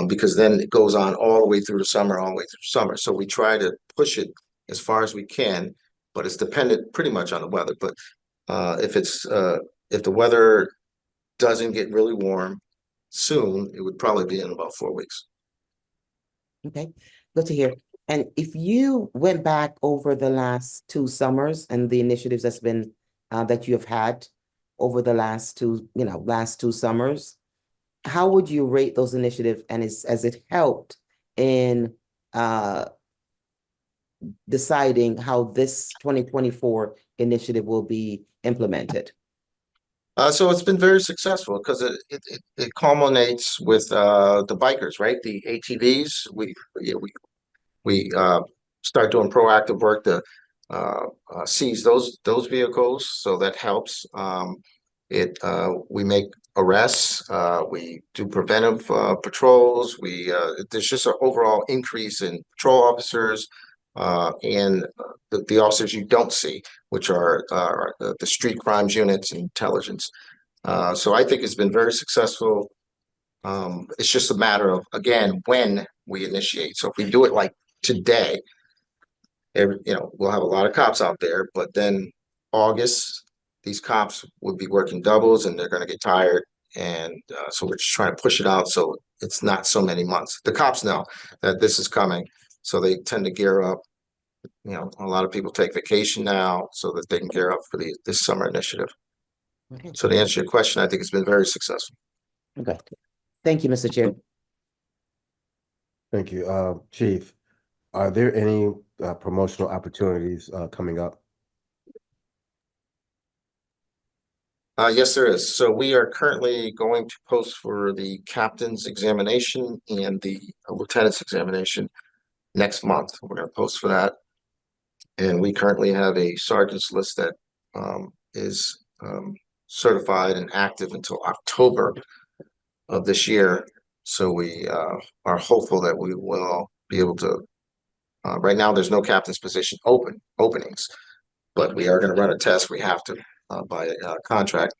because then it goes on all the way through the summer, all the way through the summer. So we try to push it as far as we can, but it's dependent pretty much on the weather. But if the weather doesn't get really warm soon, it would probably be in about 4 weeks. Okay, good to hear. And if you went back over the last 2 summers and the initiatives that you have had over the last two summers, how would you rate those initiatives, and has it helped in deciding how this 2024 initiative will be implemented? So it's been very successful because it culminates with the bikers, right? The ATVs. We start doing proactive work to seize those vehicles, so that helps. We make arrests. We do preventive patrols. There's just an overall increase in patrol officers and the officers you don't see, which are the street crimes units and intelligence. So I think it's been very successful. It's just a matter of, again, when we initiate. So if we do it like today, we'll have a lot of cops out there, but then August, these cops would be working doubles and they're going to get tired. And so we're just trying to push it out so it's not so many months. The cops know that this is coming, so they tend to gear up. You know, a lot of people take vacation now so that they can gear up for this summer initiative. Okay. So to answer your question, I think it's been very successful. Okay. Thank you, Mr. Chair. Thank you. Chief, are there any promotional opportunities coming up? Yes, there is. So we are currently going to post for the captain's examination and the lieutenant's examination next month. We're going to post for that. And we currently have a sergeant's list that is certified and active until October of this year. So we are hopeful that we will be able to. Right now, there's no captain's position openings, but we are going to run a test. We have to by contract.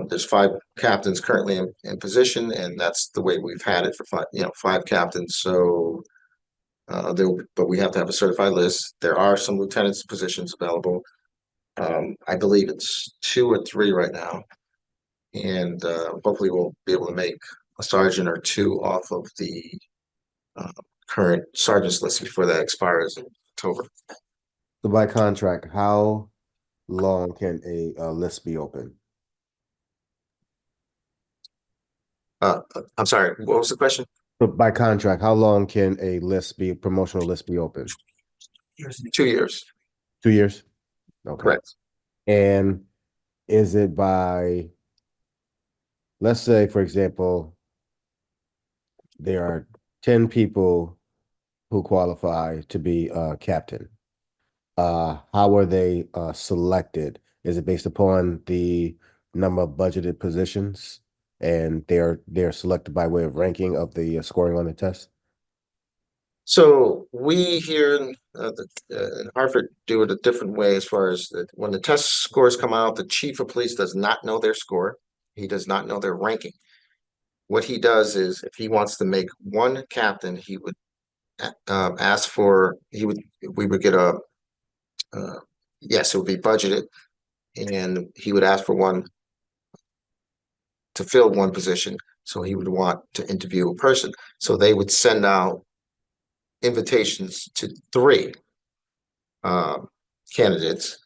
There's 5 captains currently in position, and that's the way we've had it for 5 captains. So, but we have to have a certified list. There are some lieutenants positions available. I believe it's 2 or 3 right now, and hopefully we'll be able to make a sergeant or 2 off of the current sergeant's list before that expires in October. So by contract, how long can a list be open? I'm sorry, what was the question? So by contract, how long can a promotional list be open? 2 years. 2 years? Okay. Correct. And is it by, let's say, for example, there are 10 people who qualify to be a captain. How are they selected? Is it based upon the number of budgeted positions, and they're selected by way of ranking of the scoring on the test? So we here in Hartford do it a different way as far as when the test scores come out, the chief of police does not know their score. He does not know their ranking. What he does is if he wants to make one captain, he would ask for, we would get yes, it would be budgeted, and he would ask for one to fill one position. So he would want to interview a person. So they would send out invitations to 3 candidates.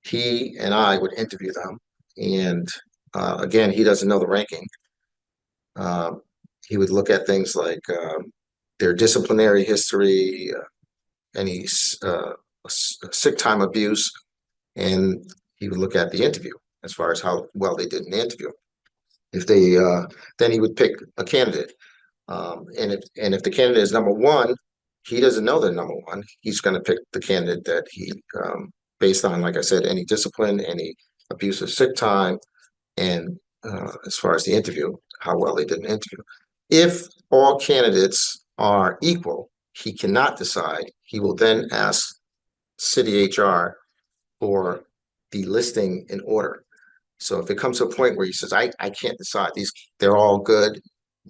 He and I would interview them, and again, he doesn't know the ranking. He would look at things like their disciplinary history, any sick time abuse, and he would look at the interview as far as how well they did in the interview. If they then he would pick a candidate, and if the candidate is number 1, he doesn't know they're number 1. He's going to pick the candidate that he based on, like I said, any discipline, any abuse of sick time, and as far as the interview, how well they did an interview. If all candidates are equal, he cannot decide. He will then ask city HR for the listing in order. So if it comes to a point where he says, I can't decide, they're all good,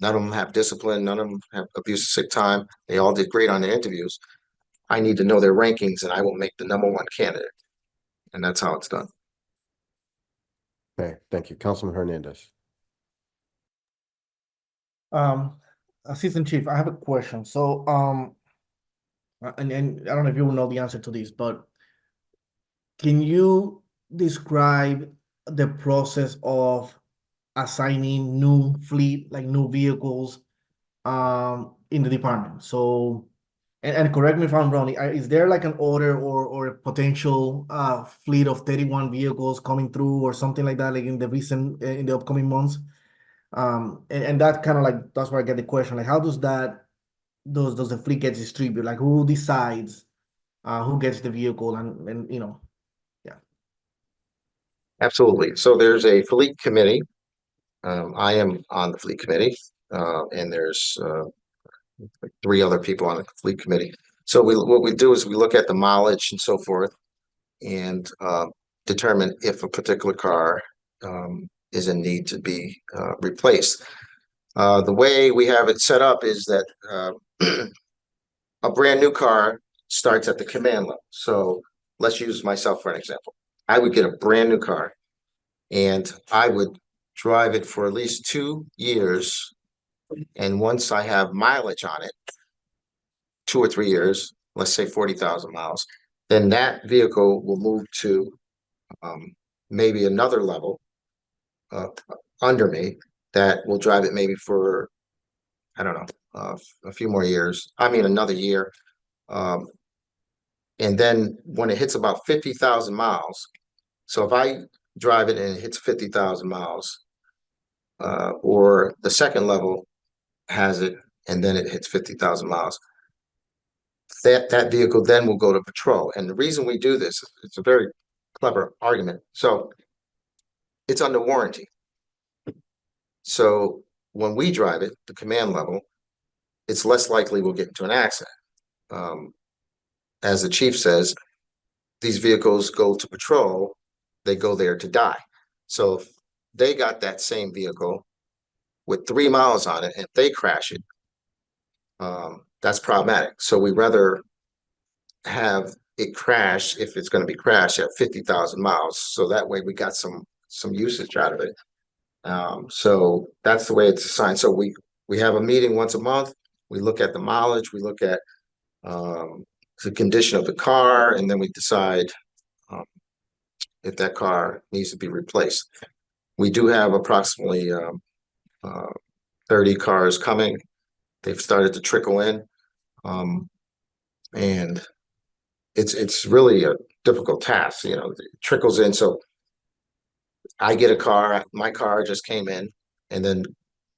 none of them have discipline, none of them have abuse of sick time, they all did great on their interviews, I need to know their rankings, and I will make the number 1 candidate. And that's how it's done. Okay, thank you. Councilman Hernandez. Assistant Chief, I have a question. So, and I don't know if you will know the answer to this, but can you describe the process of assigning new fleet, like new vehicles, in the department? So, and correct me if I'm wrong, is there like an order or a potential fleet of 31 vehicles coming through or something like that, like in the upcoming months? And that kind of like, that's where I get the question, like how does the fleet get distributed? Like who decides who gets the vehicle and yeah. Absolutely. So there's a fleet committee. I am on the fleet committee, and there's like 3 other people on the fleet committee. So what we do is we look at the mileage and so forth, and determine if a particular car is in need to be replaced. The way we have it set up is that a brand new car starts at the command level. So let's use myself for an example. I would get a brand new car, and I would drive it for at least 2 years. And once I have mileage on it, 2 or 3 years, let's say 40,000 miles, then that vehicle will move to maybe another level under me that will drive it maybe for, I don't know, a few more years. I mean, another year. And then when it hits about 50,000 miles, so if I drive it and it hits 50,000 miles, or the second level has it and then it hits 50,000 miles, that vehicle then will go to patrol. And the reason we do this, it's a very clever argument. So it's under warranty. So when we drive it, the command level, it's less likely we'll get into an accident. As the chief says, these vehicles go to patrol, they go there to die. So they got that same vehicle with 3 miles on it, and they crash it, that's problematic. So we rather have it crash if it's going to be crashed at 50,000 miles. So that way we got some usage out of it. So that's the way it's assigned. So we have a meeting once a month. We look at the mileage, we look at the condition of the car, and then we decide if that car needs to be replaced. We do have approximately 30 cars coming. They've started to trickle in, and it's really a difficult task. You know, it trickles in. So I get a car, my car just came in, and then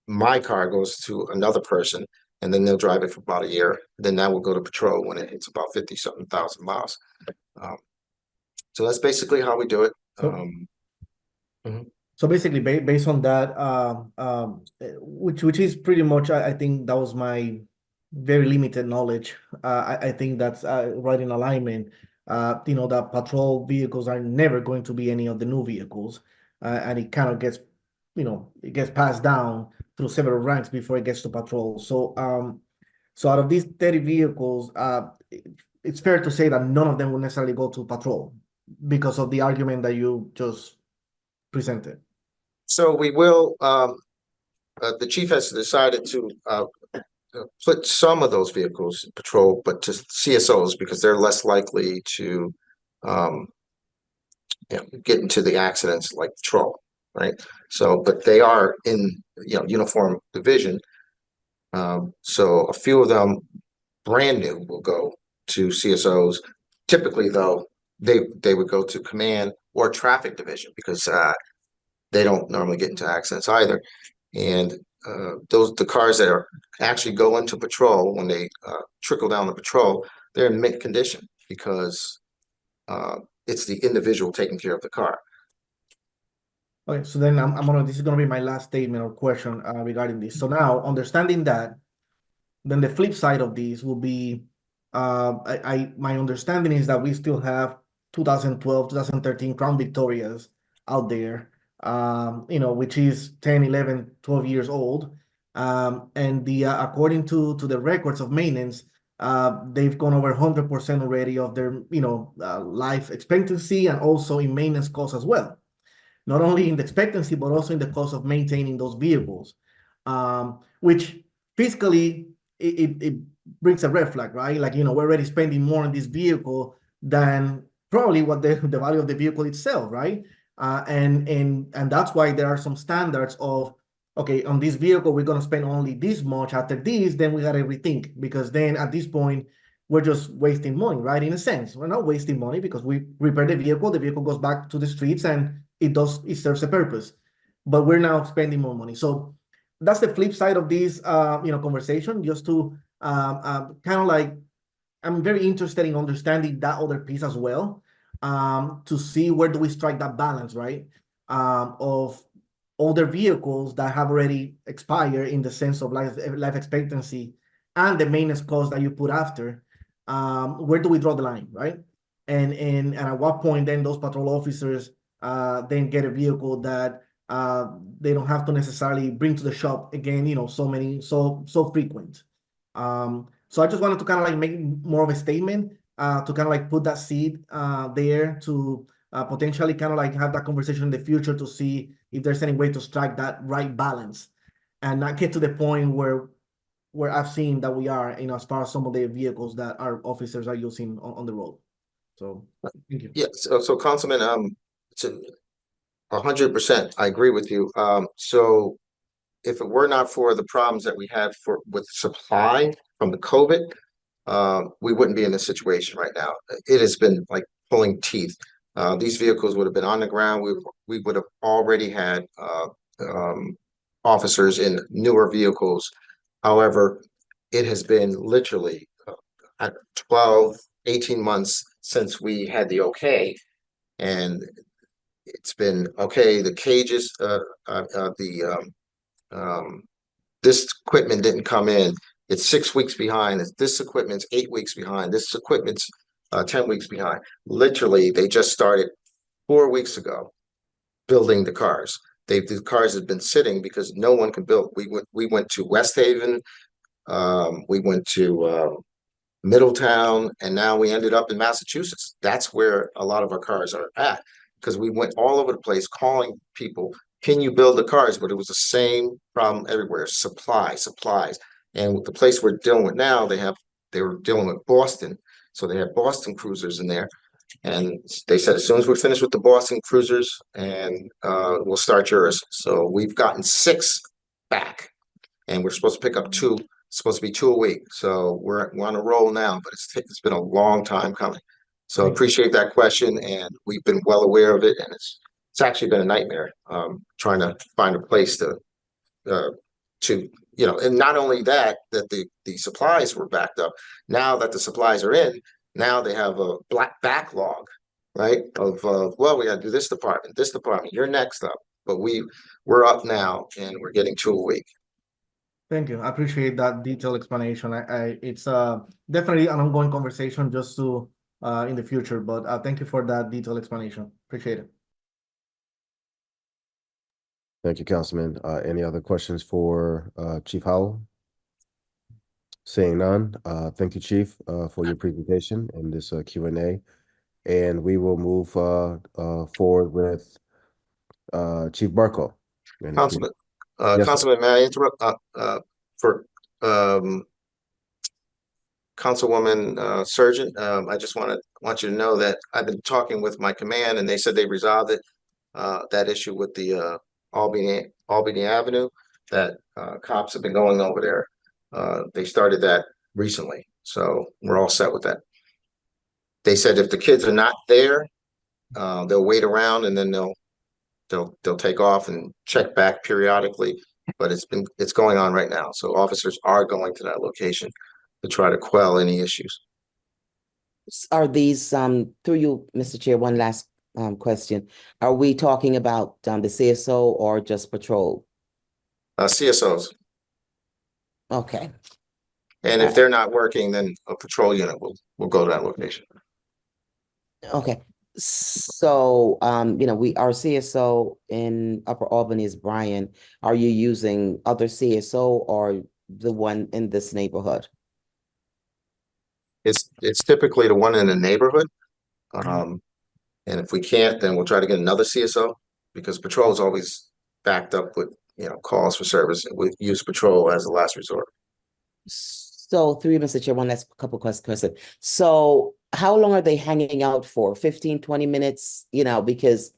my car goes to another person, and then they'll drive it for about a year. Then that will go to patrol when it hits about 50-something thousand miles. So that's basically how we do it. So, so basically, based on that, which is pretty much, I think that was my very limited knowledge. I think that's right in alignment. You know, that patrol vehicles are never going to be any of the new vehicles, and it kind of gets, you know, it gets passed down through several ranks before it gets to patrol. So, so out of these 30 vehicles, it's fair to say that none of them will necessarily go to patrol because of the argument that you just presented. So we will. The chief has decided to put some of those vehicles in patrol, but to CSOs because they're less likely to get into the accidents like patrol, right? So, but they are in uniform division. So a few of them, brand new, will go to CSOs. Typically, though, they would go to command or traffic division because they don't normally get into accidents either. And the cars that are actually go into patrol, when they trickle down the patrol, they're in mint condition because it's the individual taking care of the car. Okay, so then this is gonna be my last statement or question regarding this. So now, understanding that, then the flip side of this will be, my understanding is that we still have 2012, 2013 Crown Victorias out there, you know, which is 10, 11, 12 years old. And according to the records of maintenance, they've gone over 100% already of their, you know, life expectancy and also in maintenance costs as well. Not only in the expectancy, but also in the cost of maintaining those vehicles, which fiscally, it brings a red flag, right? Like, you know, we're already spending more on this vehicle than probably what the value of the vehicle itself, right? And that's why there are some standards of, okay, on this vehicle, we're going to spend only this much. After this, then we got to rethink, because then at this point, we're just wasting money, right? In a sense, we're not wasting money because we repair the vehicle goes back to the streets and it serves a purpose, but we're now spending more money. So that's the flip side of this, conversation, just to kind of like, I'm very interested in understanding that other piece as well, to see where do we strike that balance, right? Of older vehicles that have already expired in the sense of life expectancy and the maintenance cost that you put after. Where do we draw the line, right? And at what point then those patrol officers then get a vehicle that they don't have to necessarily bring to the shop again, you know, so frequent. So I just wanted to kind of like make more of a statement, to kind of like put that seed there to potentially kind of like have that conversation in the future to see if there's any way to strike that right balance and not get to the point where I've seen that we are, you know, as far as some of the vehicles that our officers are using on the road. So thank you. Yeah, so Councilman, it's 100%, I agree with you. So if it were not for the problems that we had with supply from the COVID, we wouldn't be in this situation right now. It has been like pulling teeth. These vehicles would have been on the ground. We would have already had officers in newer vehicles. However, it has been literally 12, 18 months since we had the okay, and it's been okay. The cages, this equipment didn't come in. It's 6 weeks behind. This equipment's 8 weeks behind. This equipment's 10 weeks behind. Literally, they just started 4 weeks ago building the cars. the cars have been sitting because no one can build. We went to West Haven, we went to Middletown, and now we ended up in Massachusetts. That's where a lot of our cars are at, because we went all over the place calling people, can you build the cars? But it was the same problem everywhere, supplies. And with the place we're dealing with now, they were dealing with Boston. So they have Boston cruisers in there. And they said, as soon as we're finished with the Boston cruisers, and we'll start yours. So we've gotten 6 back, and we're supposed to pick up 2. It's supposed to be 2 a week. So we're on a roll now, but it's been a long time coming. So appreciate that question, and we've been well aware of it, and it's actually been a nightmare trying to find a place to and not only that the supplies were backed up. Now that the supplies are in, now they have a black backlog, right? Of well, we got to do this department, you're next up, but we're up now, and we're getting 2 a week. Thank you. I appreciate that detailed explanation. It's definitely an ongoing conversation just to in the future, but thank you for that detailed explanation. Appreciate it. Thank you, Councilman. Any other questions for Chief Howell? Seeing none, thank you, Chief, for your presentation and this Q&A. And we will move forward with Chief Barco. Councilman, Yes, Councilman, may I interrupt for Councilwoman Surgeon? I just want you to know that I've been talking with my command, and they said they resolved it, that issue with the Albany Avenue, that cops have been going over there. They started that recently, so we're all set with that. They said if the kids are not there, they'll wait around, and then they'll take off and check back periodically. But it's going on right now, so officers are going to that location to try to quell any issues. Are these, through you, Mr. Chair, one last question. Are we talking about the CSO or just patrol? CSOs. Okay. And if they're not working, then a patrol unit will go to that location. Okay. So, our CSO in Upper Albany is Brian. Are you using other CSO or the one in this neighborhood? It's typically the one in the neighborhood. And if we can't, then we'll try to get another CSO, because patrol is always backed up with, calls for service. We use patrol as a last resort. So, through you, Mr. Chair, one last couple questions. So, how long are they hanging out for? 15, 20 minutes, because,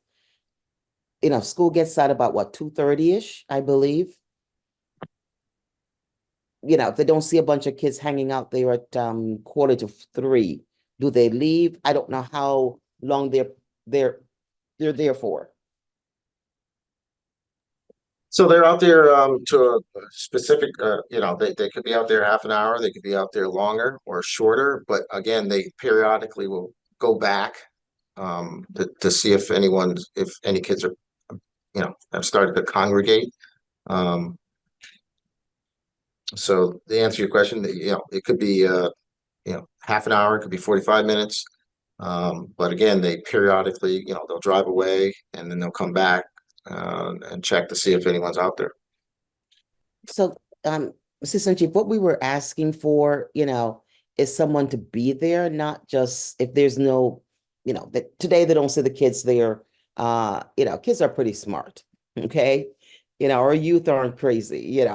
school gets out about what, 2:30-ish, I believe. If they don't see a bunch of kids hanging out there at 2:45, do they leave? I don't know how long they're there for. So they're out there to a specific, they could be out there half an hour, they could be out there longer or shorter, but again, they periodically will go back to see if any kids are, have started to congregate. So to answer your question, it could be half an hour, it could be 45 minutes. But again, they periodically, they'll drive away and then they'll come back and check to see if anyone's out there. So, Assistant Chief, what we were asking for, is someone to be there, not just if there's no, that today they don't see the kids there. Kids are pretty smart, okay? Our youth aren't crazy,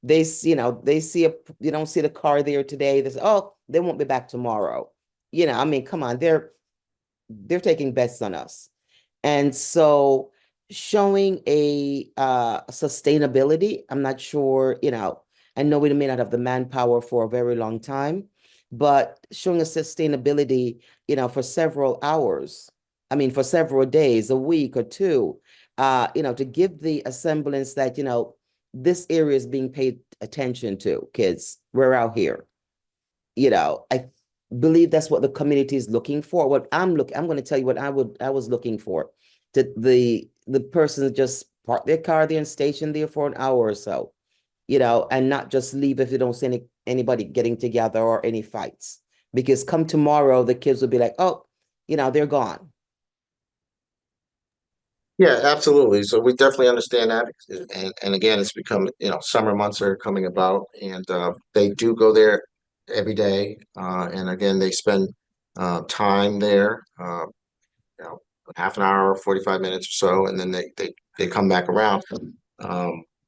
they see you don't see the car there today. They say, oh, they won't be back tomorrow. Come on, they're taking bets on us. And so showing a sustainability, I'm not sure, I know we may not have the manpower for a very long time, but showing a sustainability, for several hours, for several days, a week or two, to give the semblance that, this area is being paid attention to. Kids, we're out here. I believe that's what the community is looking for. What I'm going to tell you what I was looking for. The person just park their car there and station there for an hour or so, and not just leave if they don't see anybody getting together or any fights. Because come tomorrow, the kids will be like, oh, they're gone. Yeah, absolutely. So we definitely understand that. And again, it's become, summer months are coming about and they do go there every day. And again, they spend time there, you know, half an hour, 45 minutes or so, and then they come back around.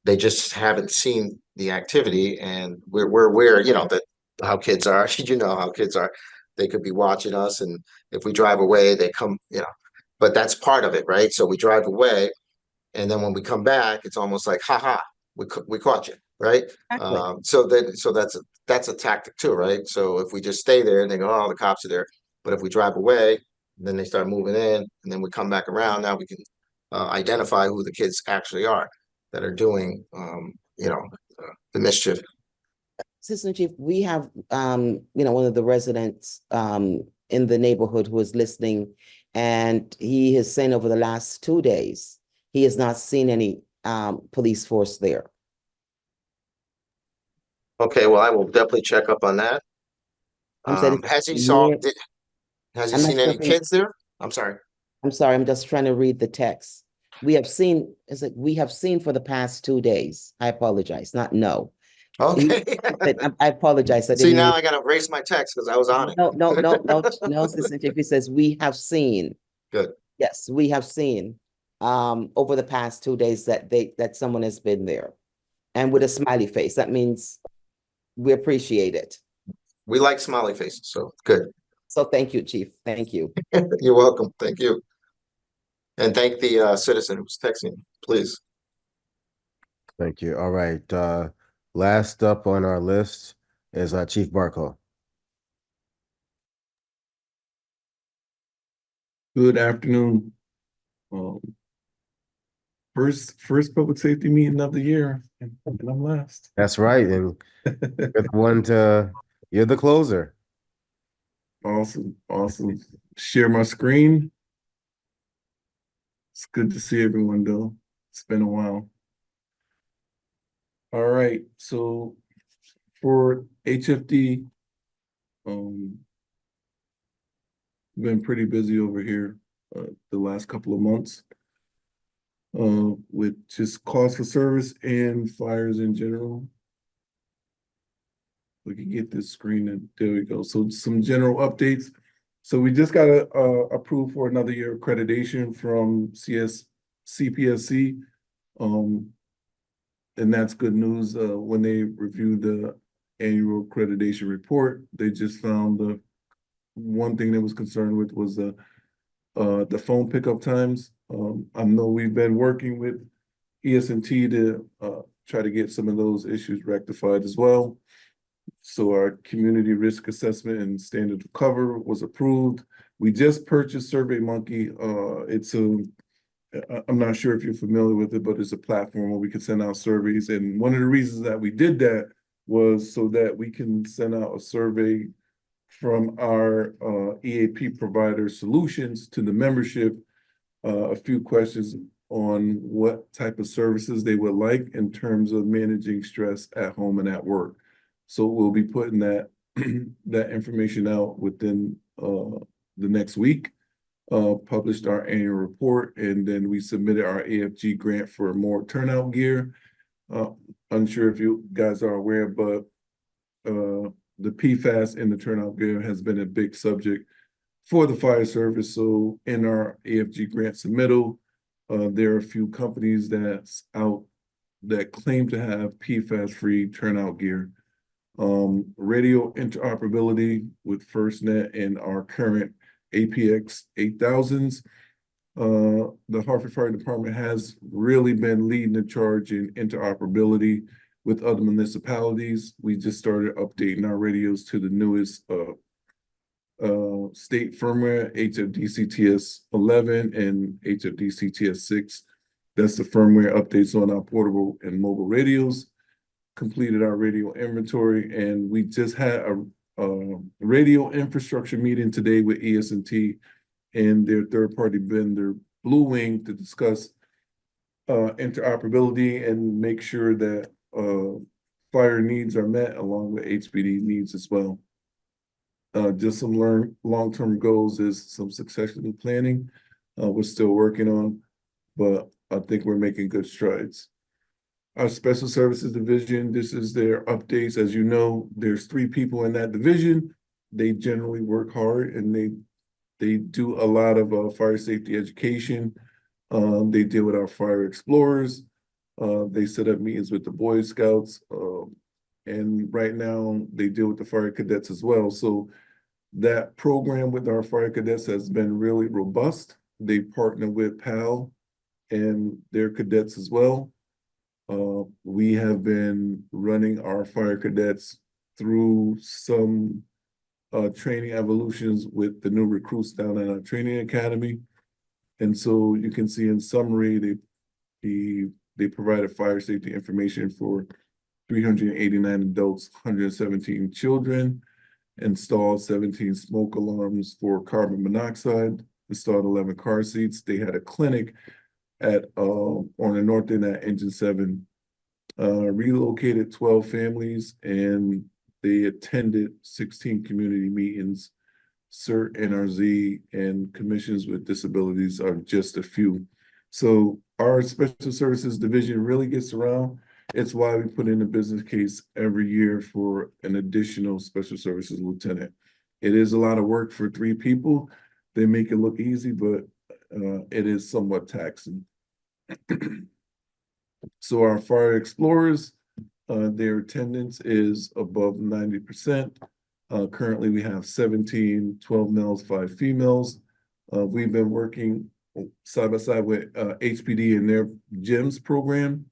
They just haven't seen the activity and we're aware, that how kids are, you know how kids are. They could be watching us and if we drive away, they come, but that's part of it, right? So we drive away and then when we come back, it's almost like, ha ha, we caught you, right? Exactly. So that's a tactic too, right? So if we just stay there and they go, oh, the cops are there. But if we drive away, then they start moving in, and then we come back around. Now we can identify who the kids actually are that are doing, the mischief. Assistant Chief, we have, one of the residents, in the neighborhood who is listening, and he has saying over the last 2 days, he has not seen any, police force there. Okay, well, I will definitely check up on that. I'm saying, Has he near- has he I'm not seen sure any if he- kids there? I'm sorry. I'm sorry, I'm just trying to read the text. We have seen, we have seen for the past 2 days. I apologize, not no. Okay. I apologize, I See, didn't now mean. I gotta erase my text because I was on it. No, Assistant Chief, he says, we have seen. Good. Yes, we have seen over the past 2 days that someone has been there. And with a smiley face. That means we appreciate it. We like smiley faces, so good. So thank you, Chief. Thank you. You're welcome. Thank you. And thank the citizen who's texting, please. Thank you. All right. Last up on our list is Chief Barco. Good afternoon. Um, first public safety meeting of the year, and I'm last. That's right. And you're the closer. Awesome. Share my screen. It's good to see everyone though. It's been a while. All right, so for HFD, been pretty busy over here the last couple of months with just calls for service and fires in general. We can get this screen and there we go. So some general updates. So we just got approved for another year accreditation from CPSC. And that's good news. When they reviewed the annual accreditation report, they just found the one thing they was concerned with was the phone pickup times. I know we've been working with ES&T to try to get some of those issues rectified as well. So our community risk assessment and standard of cover was approved. We just purchased SurveyMonkey. I'm not sure if you're familiar with it, but it's a platform where we can send out surveys. And one of the reasons that we did that was so that we can send out a survey from our EAP provider solutions to the membership, a few questions on what type of services they would like in terms of managing stress at home and at work. So we'll be putting that that information out within the next week. Published our annual report, and then we submitted our AFG grant for more turnout gear. Unsure if you guys are aware, but the PFAS in the turnout gear has been a big subject for the fire service. So in our AFG grant submittal, there are a few companies that's out that claim to have PFAS-free turnout gear. Radio interoperability with FirstNet and our current APX 8000s. The Hartford Fire Department has really been leading the charge in interoperability with other municipalities. We just started updating our radios to the newest state firmware, HFDCTS 11 and HFDCTS 6. That's the firmware updates on our portable and mobile radios. Completed our radio inventory, and we just had a radio infrastructure meeting today with ES&T and their third-party vendor, Blue Wing, to discuss interoperability and make sure that fire needs are met along with HPD needs as well. Just some long-term goals is some succession planning we're still working on. but I think we're making good strides. Our Special Services Division, this is their updates. As you know, there's 3 people in that division. They generally work hard and they do a lot of fire safety education. They deal with our fire explorers. They set up meetings with the Boy Scouts. And right now they deal with the fire cadets as well. So that program with our fire cadets has been really robust. They partner with PAL and their cadets as well. We have been running our fire cadets through some training evolutions with the new recruits down at our training academy. And so you can see in summary, they provided fire safety information for 389 adults, 117 children, installed 17 smoke alarms for carbon monoxide, installed 11 car seats. They had a clinic at on the north end at Engine 7, relocated 12 families, and they attended 16 community meetings. CERT, NRZ, and commissions with disabilities are just a few. So our Special Services Division really gets around. It's why we put in a business case every year for an additional Special Services lieutenant. It is a lot of work for 3 people. They make it look easy, but it is somewhat taxing. So our fire explorers, their attendance is above 90%. Currently, we have 17, 12 males, 5 females. We've been working side by side with HPD and their GEMS program.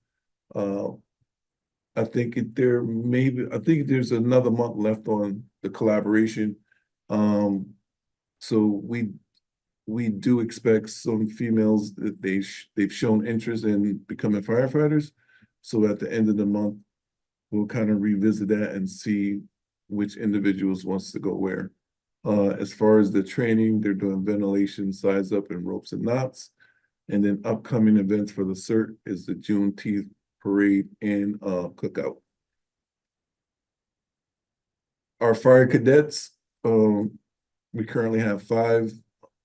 I think there's another month left on the collaboration. So we do expect some females that they've shown interest in becoming firefighters. So at the end of the month, we'll kind of revisit that and see which individuals wants to go where. As far as the training, they're doing ventilation, size up, and ropes and knots. And then upcoming events for the CERT is the Juneteenth parade and cookout. Our fire cadets, we currently have 5.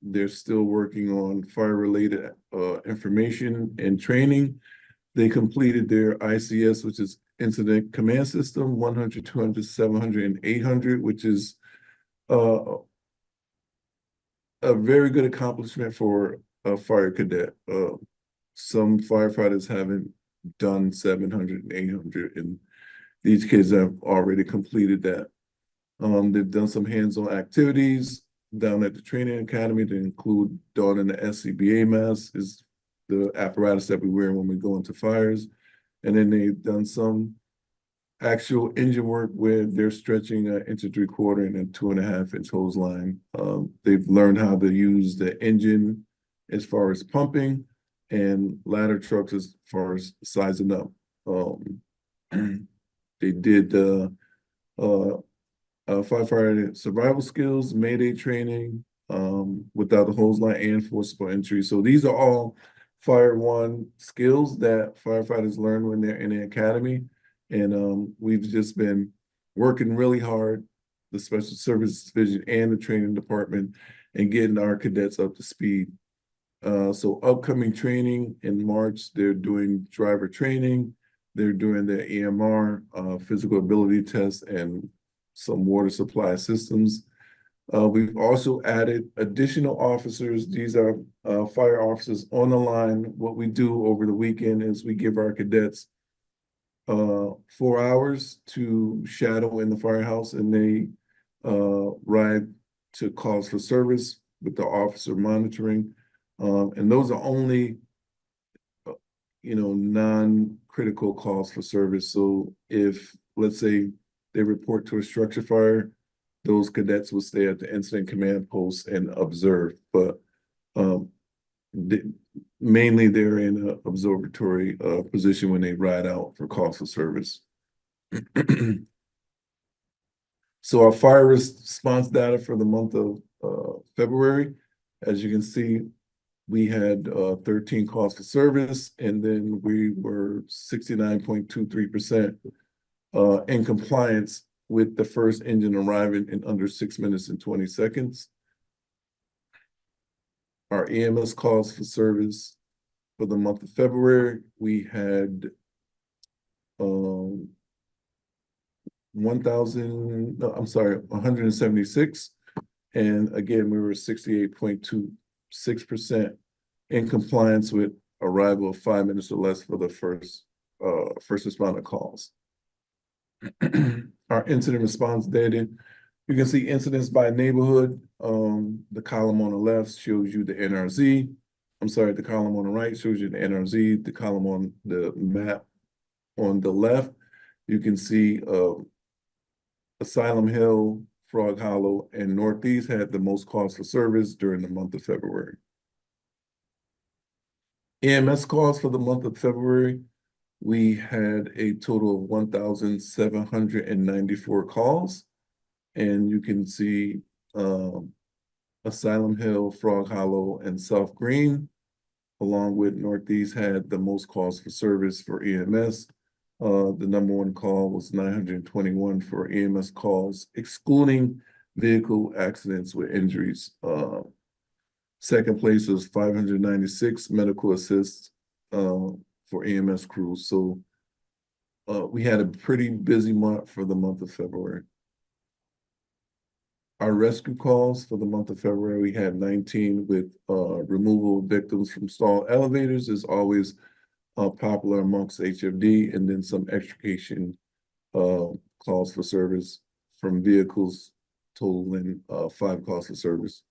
They're still working on fire-related information and training. They completed their ICS, which is Incident Command System, 100, 200, 700, and 800, which is a very good accomplishment for a fire cadet. Some firefighters haven't done 700 and 800, and these kids have already completed that. They've done some hands-on activities down at the training academy to include donning the SCBA mask, is the apparatus that we wear when we go into fires. And then they've done some actual engine work where they're stretching an 1 3/4 and a 2.5-inch hose line. They've learned how to use the engine as far as pumping and ladder trucks as far as sizing up. They did firefighter survival skills, Mayday training, without the hose line, and forcible entry. So these are all Fire One skills that firefighters learn when they're in the academy. And we've just been working really hard, the Special Services Division and the training department, and getting our cadets up to speed. So upcoming training in March, they're doing driver training. They're doing the EMR, physical ability test, and some water supply systems. We've also added additional officers. These are fire officers on the line. What we do over the weekend is we give our cadets 4 hours to shadow in the firehouse, and they ride to calls for service with the officer monitoring. And those are only, non-critical calls for service. So if, let's say, they report to a structure fire, those cadets will stay at the incident command post and observe. But mainly they're in an observatory position when they ride out for calls for service. So our fire response data for the month of February, as you can see, we had 13 calls for service, and then we were 69.23% in compliance with the first engine arriving in under 6 minutes and 20 seconds. Our EMS calls for service for the month of February, we had 176. And again, we were 68.26% in compliance with arrival of 5 minutes or less for the first responder calls. Our incident response data, you can see incidents by neighborhood. The column on the left shows you the NRZ. The column on the right shows you the NRZ. The column on the map on the left, you can see Asylum Hill, Frog Hollow, and Northeast had the most calls for service during the month of February. EMS calls for the month of February, we had a total of 1,794 calls. And you can see Asylum Hill, Frog Hollow, and South Green, along with Northeast, had the most calls for service for EMS. The number one call was 921 for EMS calls, excluding vehicle accidents with injuries. Second place was 596 medical assists for EMS crews. So we had a pretty busy month for the month of February. Our rescue calls for the month of February, we had 19 with removal of victims from stalled elevators is always popular amongst HFD, and then some extrication calls for service from vehicles, totaling 5 calls for service.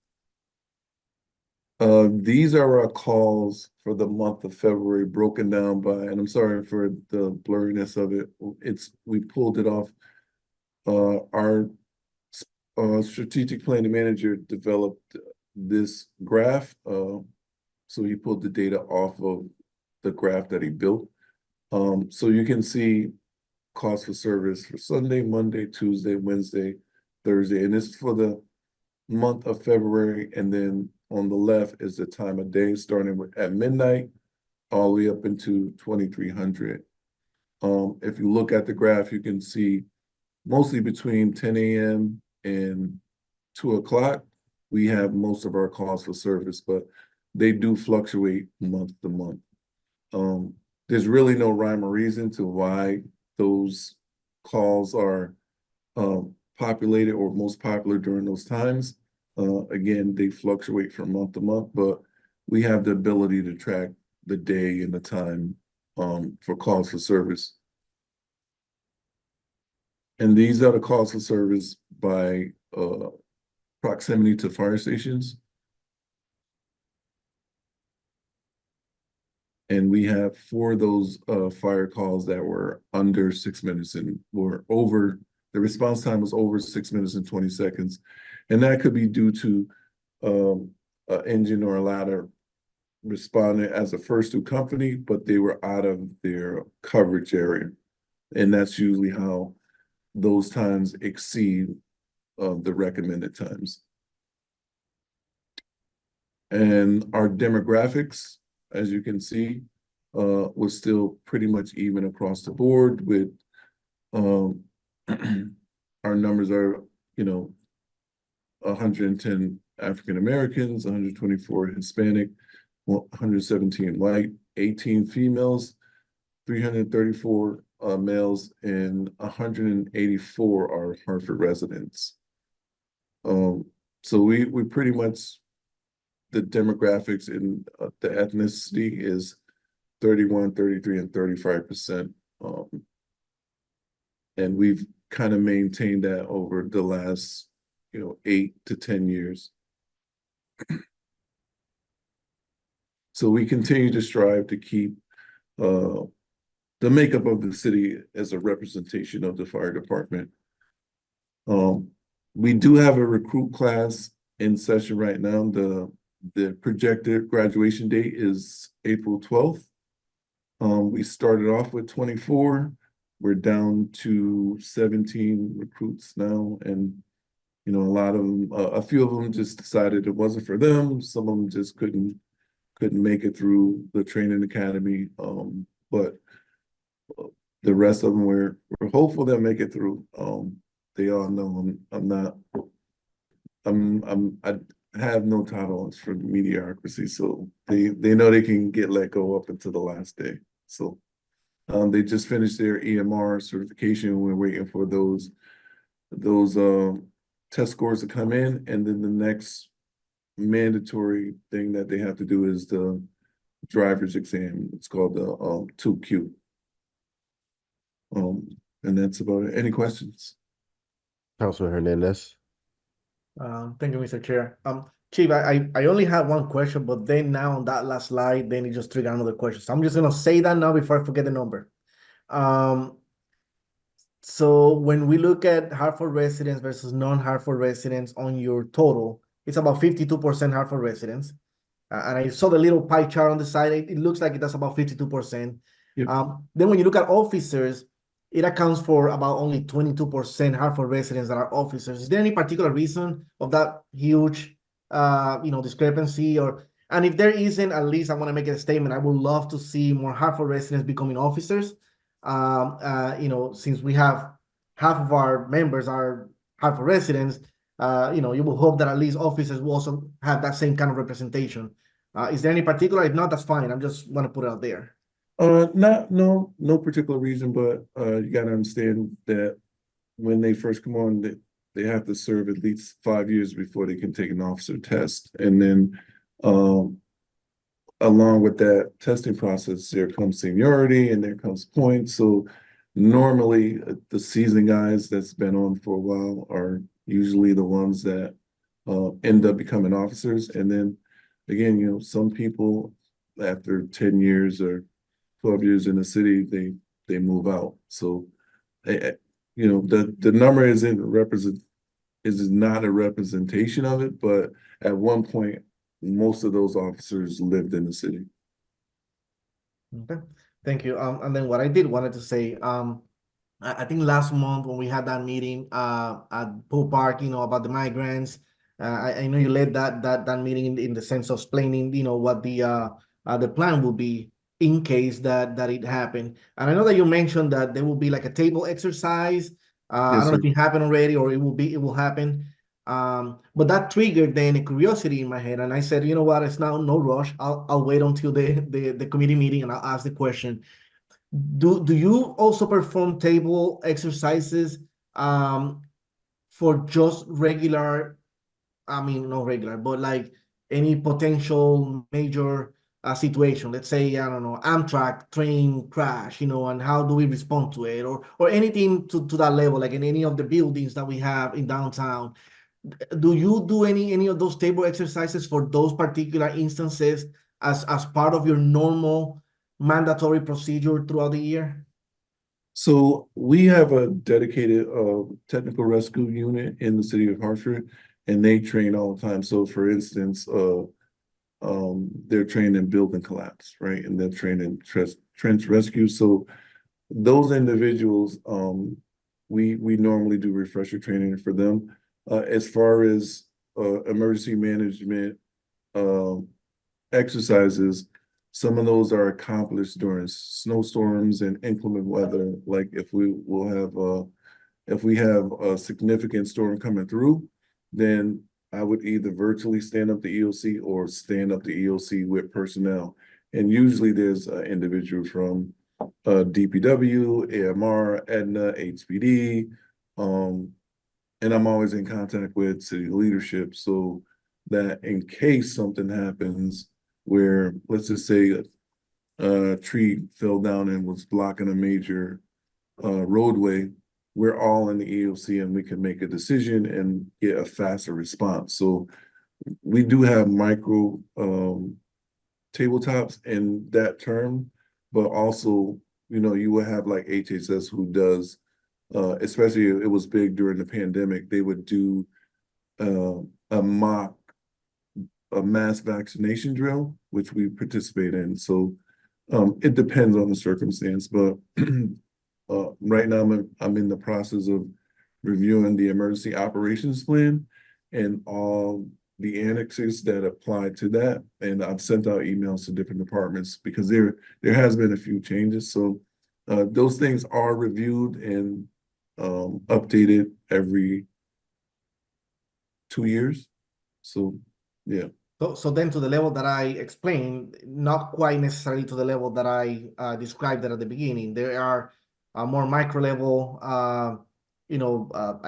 These are our calls for the month of February, broken down by, and I'm sorry for the blurriness of it. We pulled it off. Our strategic planning manager developed this graph. So he pulled the data off of the graph that he built. So you can see cost for service for Sunday, Monday, Tuesday, Wednesday, Thursday, and this is for the month of February. And then on the left is the time of day, starting at midnight, all the way up into 2300. If you look at the graph, you can see mostly between 10 a.m. and 2 o'clock, we have most of our calls for service, but they do fluctuate month to month. There's really no rhyme or reason to why those calls are populated or most popular during those times. Again, they fluctuate from month to month, but we have the ability to track the day and the time for calls for service. And these are the calls for service by proximity to fire stations. And we have 4 of those fire calls that were under 6 minutes and were over, the response time was over 6 minutes and 20 seconds. And that could be due to an engine or a ladder responding as a first to company, but they were out of their coverage area. And that's usually how those times exceed the recommended times. And our demographics, as you can see, was still pretty much even across the board with our numbers are, 110 African Americans, 124 Hispanic, 117 white, 18 females, 334 males, and 184 are Hartford residents. So we pretty much, the demographics in the ethnicity is 31, 33, and 35%. And we've kind of maintained that over the last, 8 to 10 years. So we continue to strive to keep the makeup of the city as a representation of the fire department. We do have a recruit class in session right now. The projected graduation date is April 12th. We started off with 24. We're down to 17 recruits now. And, a lot of them, a few of them just decided it wasn't for them. Some of them just couldn't make it through the training academy. But the rest of them, we're hopeful they'll make it through. They all know have no tolerance for mediocrity, so they know they can get let go up until the last day. So they just finished their EMR certification. We're waiting for those test scores to come in, and then the next mandatory thing that they have to do is the driver's exam. It's called the 2Q. And that's about it. Any questions? Councilman Hernandez. Thank you, Mr. Chair. Chief, I only have one question, but then now on that last slide, then it just triggered another question. So I'm just gonna say that now before I forget the number. So when we look at Hartford residents versus non-Hartford residents on your total, it's about 52% Hartford residents. And I saw the little pie chart on the side. It looks like that's about 52%. Yep. Then when you look at officers, it accounts for about only 22% Hartford residents that are officers. Is there any particular reason of that huge, discrepancy? And if there isn't, at least I want to make a statement. I would love to see more Hartford residents becoming officers. Since we have half of our members are Hartford residents, you will hope that at least officers will also have that same kind of representation. Is there any particular? If not, that's fine. I just want to put it out there. No particular reason, but you got to understand that when they first come on, they have to serve at least 5 years before they can take an officer test, and then along with that testing process, there comes seniority and there comes points. So normally, the seasoned guys that's been on for a while are usually the ones that end up becoming officers, and then again, some people after 10 years or 12 years in the city, they move out. So, the number is not a representation of it, but at one point, most of those officers lived in the city. Okay, thank you. And then what I did wanted to say, I think last month when we had that meeting at Pool Park, about the migrants, I know you led that meeting in the sense of explaining, what the plan will be in case that it happened. And I know that you mentioned that there will be like a table exercise. I Yes, don't know sir. if it happened already or it will happen. But that triggered then a curiosity in my head, and I said, you know what, it's now no rush. I'll wait until the committee meeting and I'll ask the question. Do you also perform table exercises for just regular, I mean, not regular, but like any potential major situation? Let's say, I don't know, Amtrak train crash, and how do we respond to it, or anything to that level, like in any of the buildings that we have in downtown. Do you do any of those table exercises for those particular instances as part of your normal mandatory procedure throughout the year? So we have a dedicated technical rescue unit in the city of Hartford, and they train all the time. So for instance, they're trained in building collapse, right? And they're trained in trench rescue. So those individuals, we normally do refresher training for them. As far as emergency management exercises, some of those are accomplished during snowstorms and inclement weather. Like if we have a significant storm coming through, then I would either virtually stand up the EOC or stand up the EOC with personnel. And usually there's an individual from DPW, AMR, Edna, HPD, and I'm always in contact with city leadership so that in case something happens where, let's just say, a tree fell down and was blocking a major roadway, we're all in the EOC and we can make a decision and get a faster response. So we do have micro tabletops in that term, but also, you will have like HHS who does, especially it was big during the pandemic, they would do a mass vaccination drill, which we participate in. So it depends on the circumstance, but right now I'm in the process of reviewing the emergency operations plan and all the annexes that apply to that. And I've sent out emails to different departments because there has been a few changes. So those things are reviewed and updated every 2 years. So Yeah. So then to the level that I explained, not quite necessarily to the level that I described it at the beginning. There are more micro level, I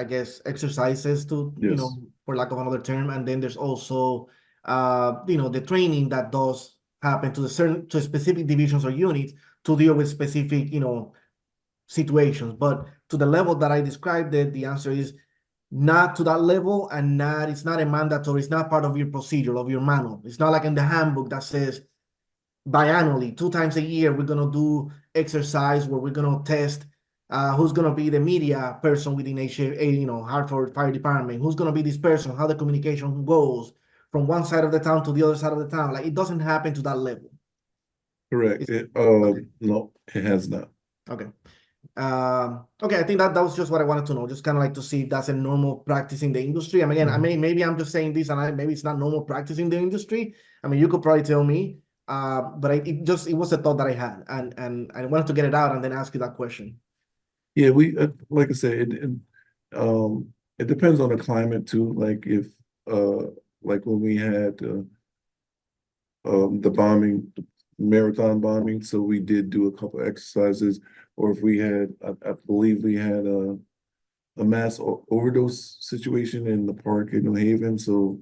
guess exercises to, Yes. for lack of another term. And then there's also, the training that does happen to specific divisions or units to deal with specific, situations. But to the level that I described it, the answer is not to that level, and it's not a mandatory, it's not part of your procedure, of your manual. It's not like in the handbook that says biannually, 2 times a year, we're gonna do exercise where we're gonna test who's gonna be the media person within Hartford Fire Department, who's gonna be this person, how the communication goes from one side of the town to the other side of the town. Like, it doesn't happen to that level. Correct. It's, It, okay. no, it has not. Okay. Okay, I think that was just what I wanted to know, just kind of like to see if that's a normal practice in the industry. I mean, again, maybe I'm just saying this, and maybe it's not normal practice in the industry. I mean, you could probably tell me, but it was a thought that I had, and I wanted to get it out and then ask you that question. Yeah, we like I said, it depends on the climate too. Like if like when we had the bombing, marathon bombing, so we did do a couple exercises, or if we had, I believe we had a mass overdose situation in the park in New Haven, so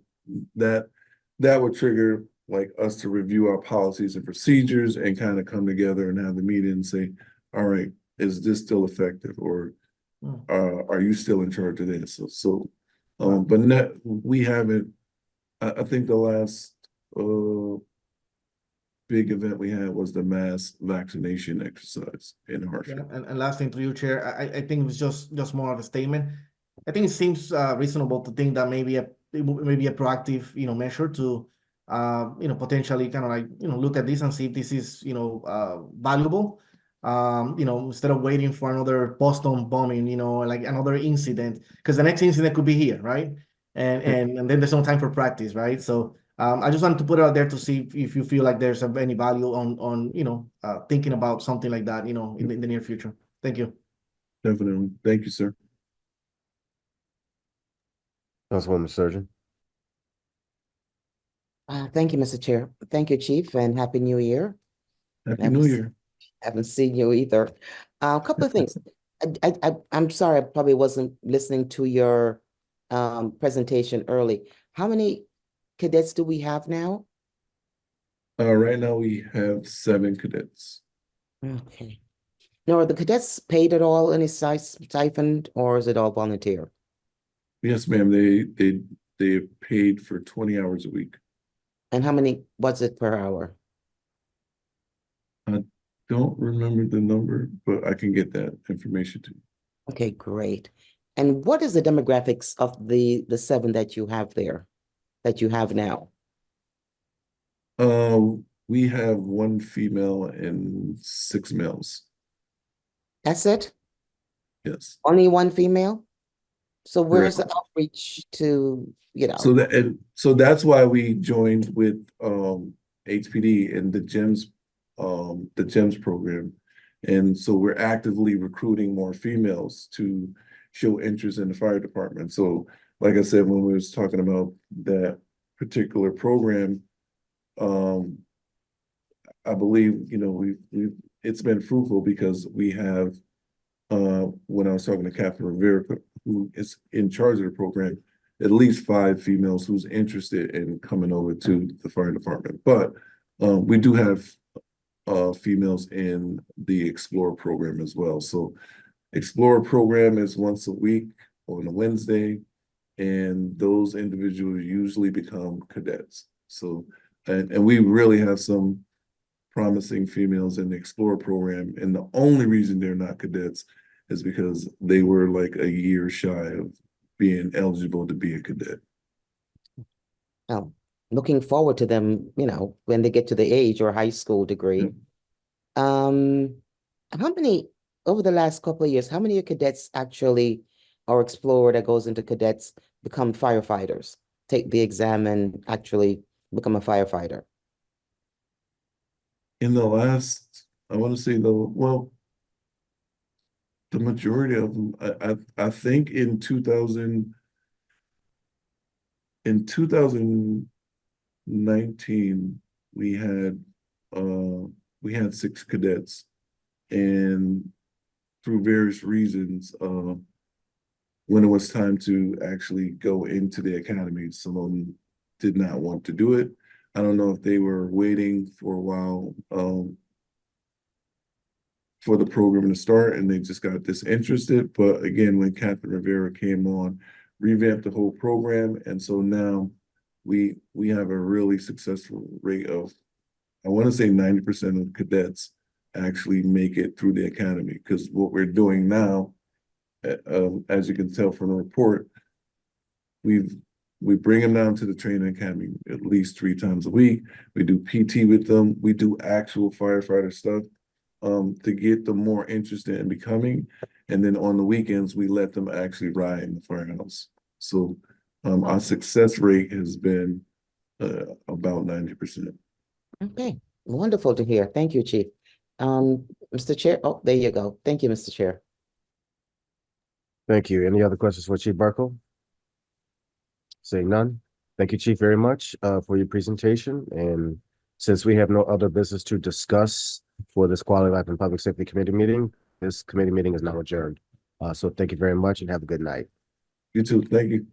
that that would trigger like us to review our policies and procedures and kind of come together and have the meeting and say, all right, is this still effective, or are you still in charge of this? But we haven't. I think the last big event we had was the mass vaccination exercise in Hartford. Yeah, and last thing to you, Chair, I think it was just more of a statement. I think it seems reasonable to think that maybe a proactive, measure to, potentially kind of like, look at this and see if this is, valuable. Instead of waiting for another Boston bombing, like another incident, because the next incident could be here, right? And then there's no time for practice, right? So I just wanted to put it out there to see if you feel like there's any value on thinking about something like that, in the near future. Thank you. Definitely. Thank you, sir. Councilwoman Surgeon. Thank you, Mr. Chair. Thank you, Chief, and Happy New Year. Happy New Year. Haven't seen you either. A couple of things. I'm sorry, I probably wasn't listening to your presentation early. How many cadets do we have now? Right now we have 7 cadets. Okay. Now, are the cadets paid at all, any stipend, or is it all volunteer? Yes, ma'am. They paid for 20 hours a week. And how many was it per hour? I don't remember the number, but I can get that information to you. Okay, great. And what is the demographics of the 7 that you have there, that you have now? We have 1 female and 6 males. That's it? Yes. Only 1 female? So where's Correct. the outreach to, So that's why we joined with HPD and the GEMS program. And so we're actively recruiting more females to show interest in the fire department. So like I said, when we was talking about that particular program, I believe, it's been fruitful because we have, when I was talking to Captain Rivera, who is in charge of the program, at least 5 females who's interested in coming over to the fire department. But we do have females in the Explorer program as well. So Explorer program is once a week on a Wednesday, and those individuals usually become cadets. So, and we really have some promising females in the Explorer program, and the only reason they're not cadets is because they were like a year shy of being eligible to be a cadet. oh, looking forward to them, when they get to the age or high school degree. Yeah. How many, over the last couple of years, how many cadets actually, or explorer that goes into cadets, become firefighters, take the exam and actually become a firefighter? In the last, I want to say the majority of them, I think in 2000, 19, we had 6 cadets, and through various reasons, when it was time to actually go into the academy, some of them did not want to do it. I don't know if they were waiting for a while for the program to start and they just got disinterested. But again, when Captain Rivera came on, revamped the whole program. And so now we have a really successful rate of, I want to say 90% of cadets actually make it through the academy. Because what we're doing now, as you can tell from the report, we bring them down to the training academy at least 3 times a week. We do PT with them. We do actual firefighter stuff to get them more interested in becoming. And then on the weekends, we let them actually ride in the firehouse. So our success rate has been about 90%. Okay, wonderful to hear. Thank you, Chief. Mr. Chair, oh, there you go. Thank you, Mr. Chair. Thank you. Any other questions for Chief Barkle? Saying none. Thank you, Chief, very much for your presentation. And since we have no other business to discuss for this Quality Life and Public Safety Committee meeting, this committee meeting is now adjourned. So thank you very much and have a good night. You too. Thank you.